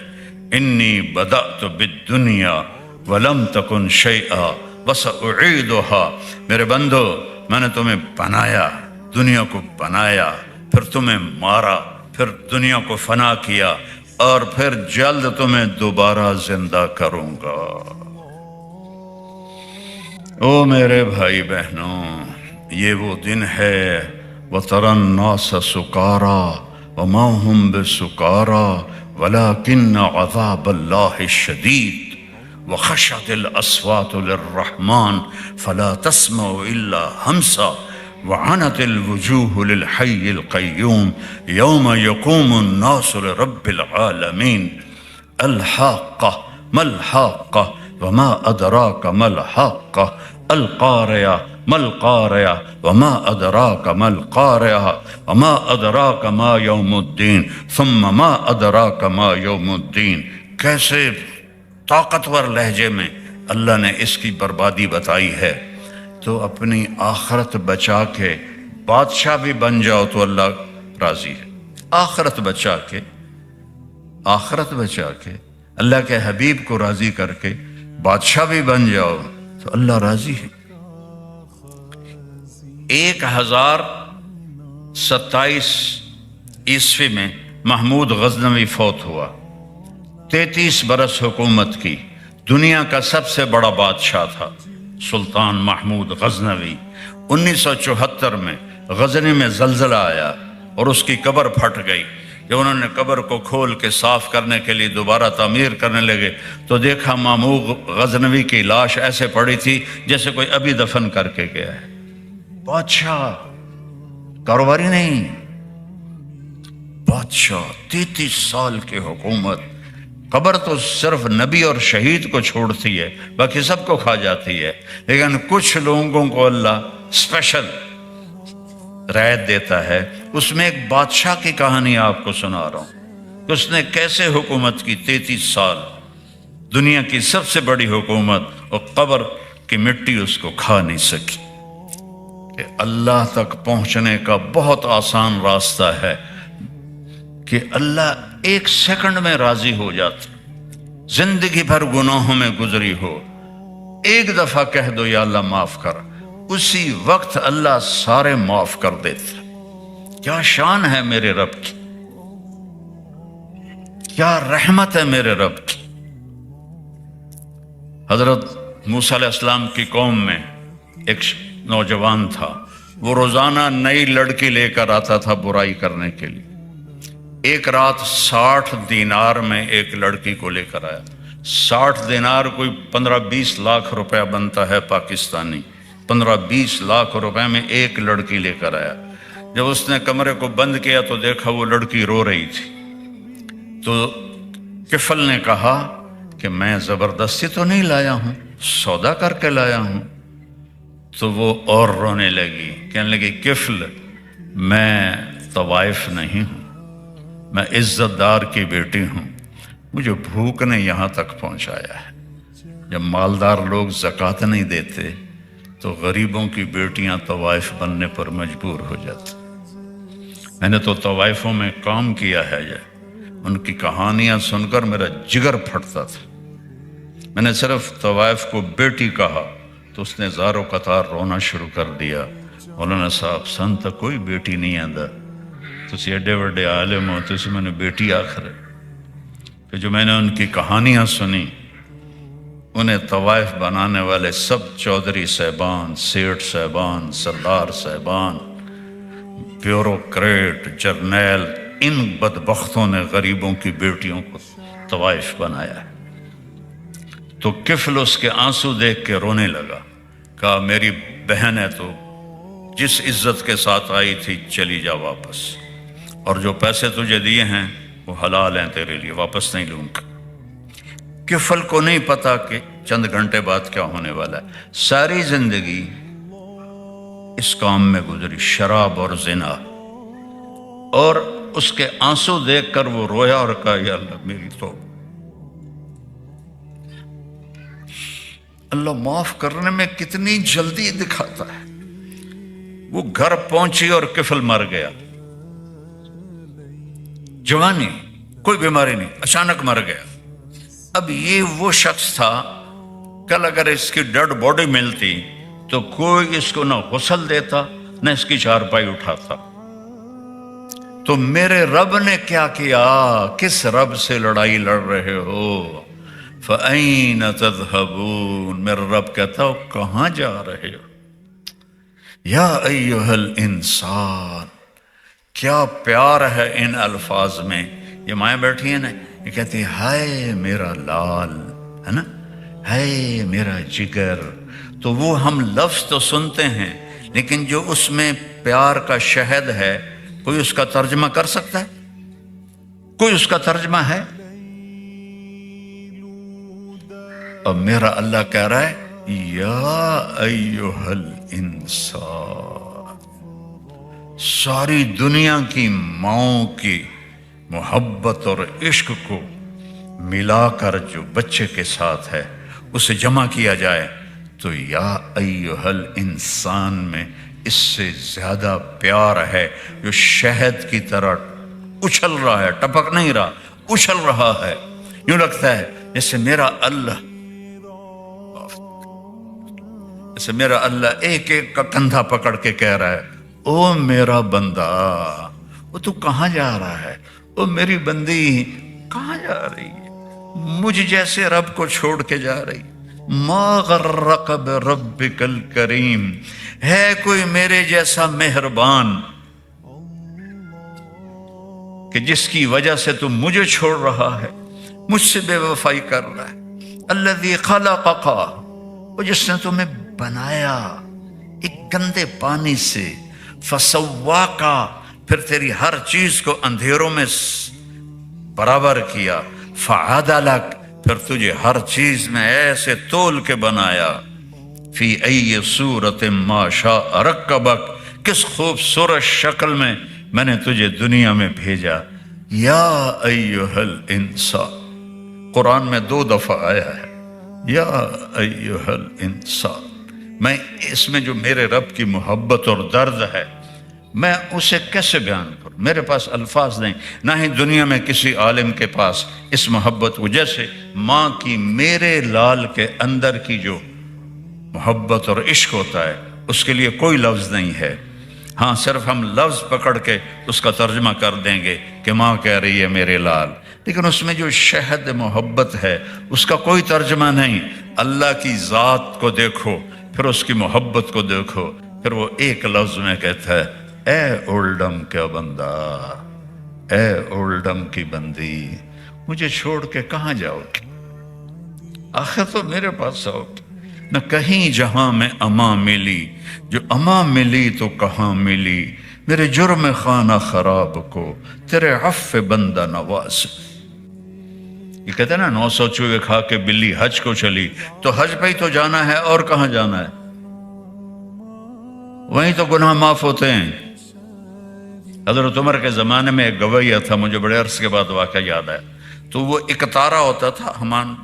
انی بدأت بالدنیا ولم تکن شیئا وسأعیدها، میرے بندو میں نے تمہیں بنایا، دنیا کو بنایا، پھر تمہیں مارا، پھر دنیا کو فنا کیا، اور پھر جلد تمہیں دوبارہ زندہ کروں گا۔ او میرے بھائی بہنوں، یہ وہ دن ہے وَتَرَى النَّاسَ سُكَارَى وَمَا هُمْ بِسُكَارَى وَلَكِنَّ عَذَابَ اللَّهِ شَدِيدٌ وَخَشَعَتِ الْأَصْوَاتُ لِلرَّحْمَنِ فَلَا تَسْمَعُ إِلَّا هَمْسًا وَعَنَتِ الْوُجُوهُ لِلْحَيِّ الْقَيُّومِ يَوْمَ يَقُومُ النَّاسُ لِرَبِّ الْعَالَمِينَ الْحَاقَّةُ مَا الْحَاقَّةُ وَمَا أَدْرَاكَ مَا الْحَاقَّةُ الْقَارِعَةُ مَا الْقَارِعَةُ وَمَا أَدْرَاكَ مَا الْقَارِعَةُ وَمَا أَدْرَاكَ مَا يَوْمُ الدِّينِ ثُمَّ مَا أَدْرَاكَ مَا يَوْمُ الدِّينِ۔ کیسے طاقتور لہجے میں اللہ نے اس کی بربادی بتائی ہے۔ تو اپنی آخرت بچا کے بادشاہ بھی بن جاؤ تو اللہ راضی ہے۔ آخرت بچا کے اللہ کے حبیب کو راضی کر کے بادشاہ بھی بن جاؤ تو اللہ راضی ہے۔ 1027 عیسوی میں محمود غزنوی فوت ہوا، 33 برس حکومت کی، دنیا کا سب سے بڑا بادشاہ تھا سلطان محمود غزنوی۔ 1974 میں غزنی میں زلزلہ آیا اور اس کی قبر پھٹ گئی۔ جب انہوں نے قبر کو کھول کے صاف کرنے کے لیے دوبارہ تعمیر کرنے لگے تو دیکھا محمود غزنوی کی لاش ایسے پڑی تھی جیسے کوئی ابھی دفن کر کے گیا ہے۔ بادشاہ، کاروباری نہیں، بادشاہ، 33 سال کی حکومت۔ قبر تو صرف نبی اور شہید کو چھوڑتی ہے، باقی سب کو کھا جاتی ہے، لیکن کچھ لوگوں کو اللہ اسپیشل رعایت دیتا ہے۔ اس میں ایک بادشاہ کی کہانی آپ کو سنا رہا ہوں کہ اس نے کیسے حکومت کی 33 سال، دنیا کی سب سے بڑی حکومت، اور قبر کی مٹی اس کو کھا نہیں سکی۔ کہ اللہ تک پہنچنے کا بہت آسان راستہ ہے کہ اللہ ایک سیکنڈ میں راضی ہو جاتا۔ زندگی بھر گناہوں میں گزری ہو، ایک دفعہ کہہ دو یا اللہ معاف کر، اسی وقت اللہ سارے معاف کر دیتا۔ کیا شان ہے میرے رب کی، کیا رحمت ہے میرے رب کی۔ حضرت موسیٰ علیہ السلام کی قوم میں ایک نوجوان تھا، وہ روزانہ نئی لڑکی لے کر آتا تھا برائی کرنے کے لیے۔ ایک رات 60 دینار میں ایک لڑکی کو لے کر آیا۔ 60 دینار کوئی 15-20 لاکھ روپے بنتا ہے پاکستانی۔ 15-20 لاکھ روپے میں ایک لڑکی لے کر آیا۔ جب اس نے کمرے کو بند کیا تو دیکھا وہ لڑکی رو رہی تھی۔ تو کفل نے کہا کہ میں زبردستی تو نہیں لایا ہوں، سودا کر کے لایا ہوں۔ تو وہ اور رونے لگی، کہنے لگی کفل، میں طوائف نہیں ہوں، میں عزت دار کی بیٹی ہوں، مجھے بھوک نے یہاں تک پہنچایا ہے۔ جب مالدار لوگ زکوٰۃ نہیں دیتے تو غریبوں کی بیٹیاں طوائف بننے پر مجبور ہو جاتی۔ میں نے تو طوائفوں میں کام کیا ہے، ان کی کہانیاں سن کر میرا جگر پھٹتا تھا۔ میں نے صرف طوائف کو بیٹی کہا تو اس نے زاروں قطار رونا شروع کر دیا۔ مولانا صاحب سن تک کوئی بیٹی نہیں آندا، تسی ایڈے وڈے عالم ہو، تسی میں نے بیٹی آخر ہے۔ پھر جو میں نے ان کی کہانیاں سنی، انہیں طوائف بنانے والے سب چودھری صاحبان، سیٹھ صاحبان، سردار صاحبان، بیوروکریٹ، جرنیل، ان بدبختوں نے غریبوں کی بیٹیوں کو طوائف بنایا ہے۔ تو کفل اس کے آنسو دیکھ کے رونے لگا، کہا میری بہن ہے تو جس عزت کے ساتھ آئی تھی چلی جا واپس، اور جو پیسے تجھے دیے ہیں وہ حلال ہیں تیرے لیے، واپس نہیں لوں گا۔ کفل کو نہیں پتا کہ چند گھنٹے بعد کیا ہونے والا ہے، ساری زندگی اس کام میں گزری، شراب اور زنا، اور اس کے آنسو دیکھ کر وہ رویا اور کہا یا اللہ میری توبہ۔ اللہ معاف کرنے میں کتنی جلدی دکھاتا ہے۔ وہ گھر پہنچی اور کفل مر گیا، جوانی، کوئی بیماری نہیں، اچانک مر گیا۔ اب یہ وہ شخص تھا، کل اگر اس کی ڈیڈ باڈی ملتی تو کوئی اس کو نہ غسل دیتا نہ اس کی چارپائی اٹھاتا۔ تو میرے رب نے کیا کیا؟ کس رب سے لڑائی لڑ رہے ہو؟ فَأَيْنَ تَذْهَبُونَ، میرا رب کہتا ہو کہاں جا رہے ہو؟ یا ایھا الانسان، کیا پیار ہے ان الفاظ میں۔ یہ مائیں بیٹھی ہیں نا، یہ کہتی ہے ہائے میرا لال، ہے نا، ہائے میرا جگر۔ تو وہ ہم لفظ تو سنتے ہیں، لیکن جو اس میں پیار کا شہد ہے، کوئی اس کا ترجمہ کر سکتا ہے؟ کوئی اس کا ترجمہ ہے؟ اب میرا اللہ کہہ رہا ہے یا ایھا الانسان، ساری دنیا کی ماؤں کی محبت اور عشق کو ملا کر جو بچے کے ساتھ ہے اسے جمع کیا جائے تو یا ایھا الانسان میں اس سے زیادہ پیار ہے، جو شہد کی طرح اچھل رہا ہے، ٹپک نہیں رہا، اچھل رہا ہے۔ یوں لگتا ہے جیسے میرا اللہ ایک ایک کا کندھا پکڑ کے کہہ رہا ہے او میرا بندہ، وہ تو کہاں جا رہا ہے؟ او میری بندی کہاں جا رہی ہے؟ مجھ جیسے رب کو چھوڑ کے جا رہی؟ ما غرق بربک الکریم، ہے کوئی میرے جیسا مہربان کہ جس کی وجہ سے تم مجھے چھوڑ رہا ہے، مجھ سے بے وفائی کر رہا ہے؟ الذی خلقک، وہ جس نے تمہیں بنایا ایک گندے پانی سے، فسواک، پھر تیری ہر چیز کو اندھیروں میں برابر کیا، فعدلک، پھر تجھے ہر چیز میں ایسے تول کے بنایا، فی ای صورت ما شاء رکبک، کس خوبصورت شکل میں نے تجھے دنیا میں بھیجا۔ یا ایھا الانسان قرآن میں 2 دفعہ آیا ہے، یا ایھا الانسان۔ میں اس میں جو میرے رب کی محبت اور درد ہے میں اسے کیسے بیان کروں؟ میرے پاس الفاظ نہیں، نہ ہی دنیا میں کسی عالم کے پاس اس محبت کو، جیسے ماں کی میرے لال کے اندر کی جو محبت اور عشق ہوتا ہے اس کے لیے کوئی لفظ نہیں ہے۔ ہاں صرف ہم لفظ پکڑ کے اس کا ترجمہ کر دیں گے کہ ماں کہہ رہی ہے میرے لال، لیکن اس میں جو شہد محبت ہے اس کا کوئی ترجمہ نہیں۔ اللہ کی ذات کو دیکھو، پھر اس کی محبت کو دیکھو، پھر وہ ایک لفظ میں کہتا ہے اے اولڈم کا بندہ، اے اولڈم کی بندی، مجھے چھوڑ کے کہاں جاؤ گی؟ آخر تو میرے پاس آؤ گی۔ نہ کہیں جہاں میں اما ملی، جو اما ملی تو کہاں ملی، میرے جرم خانہ خراب کو تیرے عفو بندہ نواز۔ یہ کہتے ہیں نا 900 چوہے کھا کے بلی حج کو چلی، تو حج پہ ہی تو جانا ہے، اور کہاں جانا ہے؟ وہیں تو گناہ معاف ہوتے ہیں۔ حضرت عمر کے زمانے میں ایک گویہ تھا، مجھے بڑے عرصے کے بعد واقعہ یاد ہے، تو وہ ایک تارا ہوتا تھا،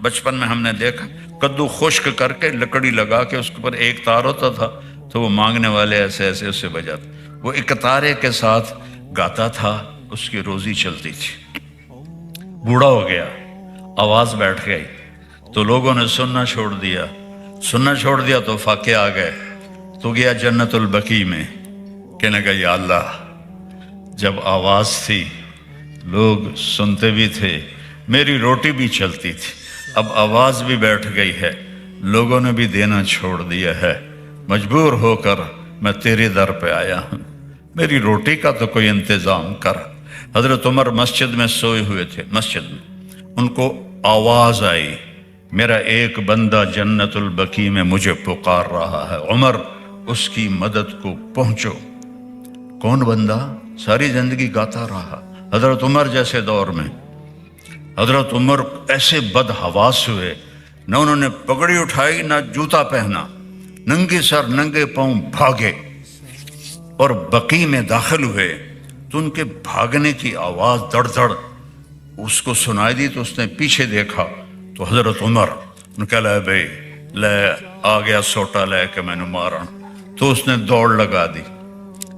بچپن میں ہم نے دیکھا، کدو خشک کر کے لکڑی لگا کے اس کے اوپر ایک تار ہوتا تھا، تو وہ مانگنے والے ایسے ایسے اس سے بجاتے، وہ ایک تارے کے ساتھ گاتا تھا، اس کی روزی چلتی تھی۔ بوڑھا ہو گیا، آواز بیٹھ گئی، تو لوگوں نے سننا چھوڑ دیا تو فاقے آ گئے، تو گیا جنت البقیع میں، کہنے لگا یا اللہ، جب آواز تھی لوگ سنتے بھی تھے، میری روٹی بھی چلتی تھی، اب آواز بھی بیٹھ گئی ہے، لوگوں نے بھی دینا چھوڑ دیا ہے، مجبور ہو کر میں تیرے در پہ آیا ہوں، میری روٹی کا تو کوئی انتظام کر۔ حضرت عمر مسجد میں سوئے ہوئے تھے، مسجد میں ان کو آواز آئی، میرا ایک بندہ جنت البقیع میں مجھے پکار رہا ہے۔ عمر اس کی مدد کو پہنچو۔ کون بندہ ساری زندگی گاتا رہا؟ حضرت عمر جیسے دور میں حضرت عمر ایسے بد حواس ہوئے، نہ انہوں نے پگڑی اٹھائی نہ جوتا پہنا، ننگے سر ننگے پاؤں بھاگے اور بقی میں داخل ہوئے تو ان کے بھاگنے کی آواز دڑ دڑ اس کو سنائی دی، تو اس نے پیچھے دیکھا تو حضرت عمر نے کہا لے بھائی لے آ گیا سوٹا لے کے میں نے مارا، تو اس نے دوڑ لگا دی۔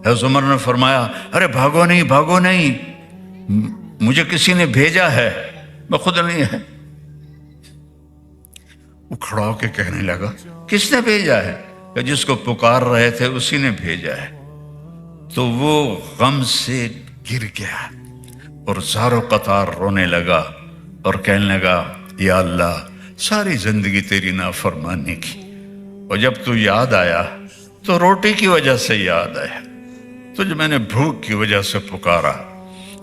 حضرت عمر نے فرمایا ارے بھاگو نہیں بھاگو نہیں، مجھے کسی نے بھیجا ہے، میں خود نہیں ہے۔ وہ کھڑا ہو کے کہنے لگا کس نے بھیجا ہے؟ کہ جس کو پکار رہے تھے اسی نے بھیجا ہے۔ تو وہ غم سے گر گیا اور زار و قطار رونے لگا اور کہنے لگا یا اللہ ساری زندگی تیری نافرمانی کی، اور جب تو یاد آیا تو روٹی کی وجہ سے یاد آیا، تو جب میں نے بھوک کی وجہ سے پکارا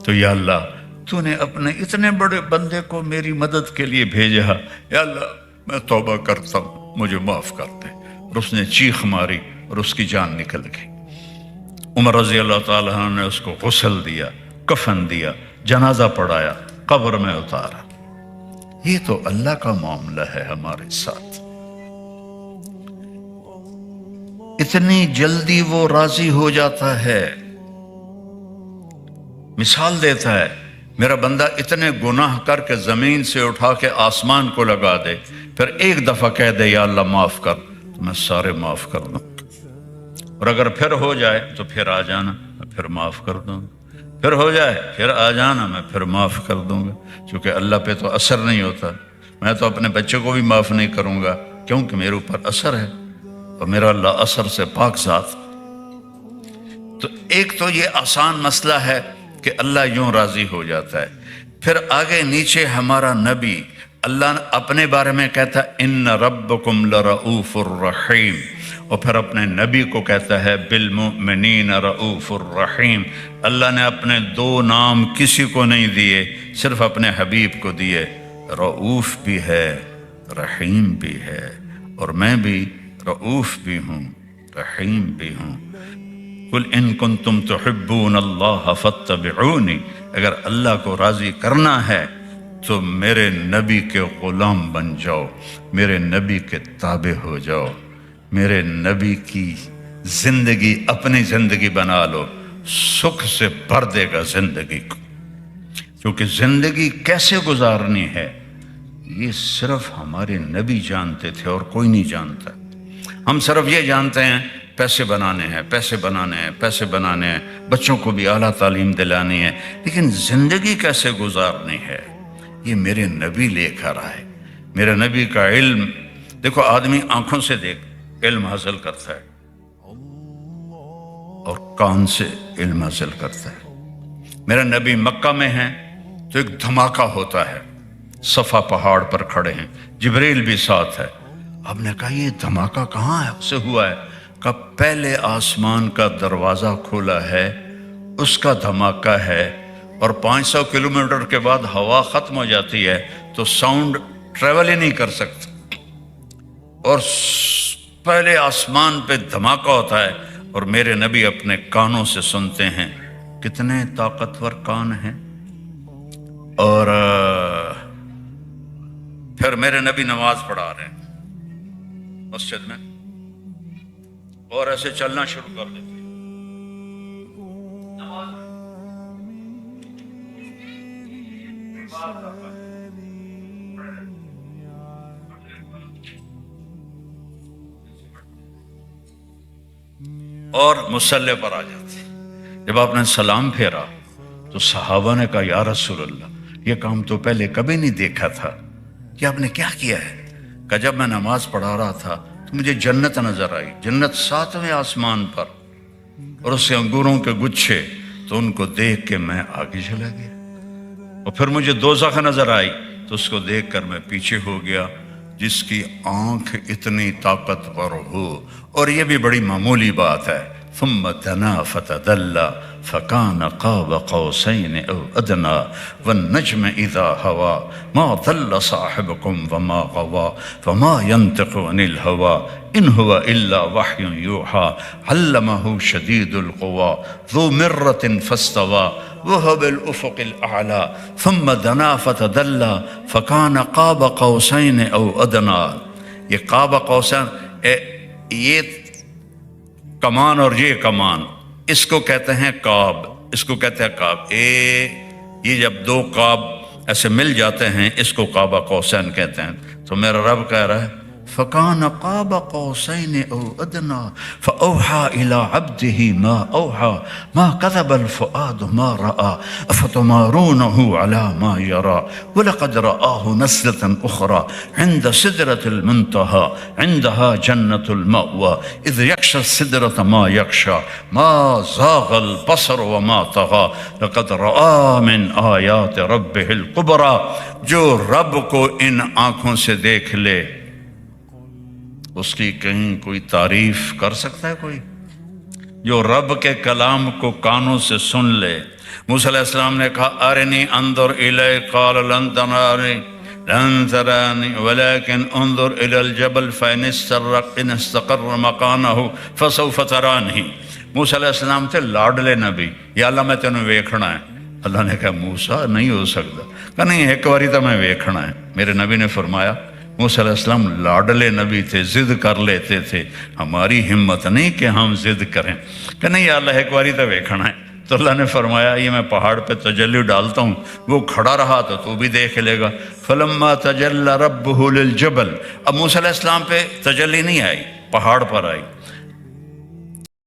تو یا اللہ تو نے اپنے اتنے بڑے بندے کو میری مدد کے لیے بھیجا، یا اللہ میں توبہ کرتا ہوں مجھے معاف کر دے۔ اور اس نے چیخ ماری اور اس کی جان نکل گئی۔ عمر رضی اللہ تعالیٰ عنہ نے اس کو غسل دیا، کفن دیا، جنازہ پڑھایا، قبر میں اتارا۔ یہ تو اللہ کا معاملہ ہے ہمارے ساتھ، اتنی جلدی وہ راضی ہو جاتا ہے۔ مثال دیتا ہے میرا بندہ اتنے گناہ کر کے زمین سے اٹھا کے آسمان کو لگا دے، پھر ایک دفعہ کہہ دے یا اللہ معاف کر، تو میں سارے معاف کر دوں، اور اگر پھر ہو جائے تو پھر آ جانا میں پھر معاف کر دوں گا، پھر ہو جائے پھر آ جانا میں پھر معاف کر دوں گا۔ چونکہ اللہ پہ تو اثر نہیں ہوتا، میں تو اپنے بچے کو بھی معاف نہیں کروں گا کیونکہ میرے اوپر اثر ہے، اور میرا اللہ اثر سے پاک ذات۔ تو ایک تو یہ آسان مسئلہ ہے کہ اللہ یوں راضی ہو جاتا ہے۔ پھر آگے نیچے ہمارا نبی اللہ اپنے بارے میں کہتا ہے ان ربکم لرؤوف الرحیم، اور پھر اپنے نبی کو کہتا ہے بالمؤمنین رؤوف الرحیم۔ اللہ نے اپنے دو نام کسی کو نہیں دیے، صرف اپنے حبیب کو دیے، رؤوف بھی ہے رحیم بھی ہے، اور میں بھی رؤوف بھی ہوں رحیم بھی ہوں۔ قل ان کنتم تحبون اللہ فاتبعونی، اگر اللہ کو راضی کرنا ہے تو میرے نبی کے غلام بن جاؤ، میرے نبی کے تابع ہو جاؤ، میرے نبی کی زندگی اپنی زندگی بنا لو، سکھ سے بھر دے گا زندگی کو۔ کیونکہ زندگی کیسے گزارنی ہے یہ صرف ہمارے نبی جانتے تھے اور کوئی نہیں جانتا۔ ہم صرف یہ جانتے ہیں پیسے بنانے ہیں پیسے بنانے ہیں پیسے بنانے ہیں، بچوں کو بھی اعلیٰ تعلیم دلانی ہے، لیکن زندگی کیسے گزارنی ہے یہ میرے نبی لے کر آئے۔ میرے نبی کا علم دیکھو، آدمی آنکھوں سے دیکھ علم حاصل کرتا ہے اور کان سے علم حاصل کرتا ہے۔ میرے نبی مکہ میں ہیں تو ایک دھماکہ ہوتا ہے، صفا پہاڑ پر کھڑے ہیں، جبریل بھی ساتھ ہے۔ آپ نے کہا یہ دھماکہ کہاں ہے سے ہوا ہے؟ کہ پہلے آسمان کا دروازہ کھولا ہے اس کا دھماکہ ہے، اور 500 کلومیٹر کے بعد ہوا ختم ہو جاتی ہے تو ساؤنڈ ٹریول ہی نہیں کر سکتا، اور پہلے آسمان پہ دھماکہ ہوتا ہے اور میرے نبی اپنے کانوں سے سنتے ہیں۔ کتنے طاقتور کان ہیں۔ اور پھر میرے نبی نماز پڑھا رہے ہیں مسجد میں، اور ایسے چلنا شروع کر دیتے ہیں۔ اور مصلی پر آ جاتے۔ جب آپ نے سلام پھیرا تو صحابہ نے کہا یا رسول اللہ یہ کام تو پہلے کبھی نہیں دیکھا تھا، کہ آپ نے کیا کیا ہے؟ کہ جب میں نماز پڑھا رہا تھا تو مجھے جنت نظر آئی، جنت 7ویں آسمان پر، اور اس سے انگوروں کے گچھے، تو ان کو دیکھ کے میں آگے چلا گیا، اور پھر مجھے دوزخ نظر آئی تو اس کو دیکھ کر میں پیچھے ہو گیا۔ جس کی آنکھ اتنی طاقتور ہو، اور یہ بھی بڑی معمولی بات ہے ثم دنا فتدلى فكان قاب قوسين أو أدنى والنجم إذا هوى ما ضل صاحبكم وما غوى وما ينطق عن الهوى إن هو إلا وحي يوحى علمه شديد القوى ذو مرة فاستوى وهو بالأفق الأعلى ثم دنا فتدلى فكان قاب قوسين أو أدنى. یہ قاب قوسین، یہ کمان اور یہ کمان، اس کو کہتے ہیں قاب، اس کو کہتے ہیں قاب. یہ جب دو قاب ایسے مل جاتے ہیں اس کو قاب قوسین کہتے ہیں. تو میرا رب کہہ رہا ہے فَكَانَ قَابَ قَوْسَيْنِ أَوْ أَدْنَىٰ فَأَوْحَىٰ إِلَىٰ عَبْدِهِ مَا أَوْحَىٰ مَا كَذَبَ الْفُؤَادُ مَا رَأَىٰ أَفَتُمَارُونَهُ عَلَىٰ مَا يَرَىٰ وَلَقَدْ رَآهُ نَزْلَةً أُخْرَىٰ عِندَ سِدْرَةِ الْمُنتَهَىٰ عِندَهَا جَنَّةُ الْمَأْوَىٰ إِذْ يَغْشَى السِّدْرَةَ مَا يَغْشَىٰ مَا زَاغَ الْبَصَرُ وَمَا طَغَىٰ لَقَدْ رَآ مِنْ آيَاتِ رَبِّهِ الْكُبْرَىٰ. جو رب کو ان آنکھوں سے دیکھ لے اس کی کہیں کوئی تعریف کر سکتا ہے کوئی؟ جو رب کے کلام کو کانوں سے سن لے. موسیٰ علیہ السلام نے کہا ارنی انظر الی قال لن ترانی ولكن انظر الى الجبل فإن استقر مکانہ فسوف ترانی. موسیٰ علیہ السلام تھے لاڈلے نبی. یا اللہ میں تینوں ویکھنا ہے. اللہ نے کہا موسیٰ نہیں ہو سکتا. کہا نہیں ایک باری تو میں ویکھنا ہے. میرے نبی نے فرمایا موسیٰ علیہ السلام لاڈلے نبی تھے، ضد کر لیتے تھے. ہماری ہمت نہیں کہ ہم ضد کریں کہ نہیں یا اللہ ایک باری تو ویکھنا ہے. تو اللہ نے فرمایا یہ میں پہاڑ پہ تجلی ڈالتا ہوں، وہ کھڑا رہا تو بھی دیکھ لے گا. فلما تجلی ربہ للجبل. اب موسیٰ علیہ السلام پہ تجلی نہیں آئی، پہاڑ پر آئی.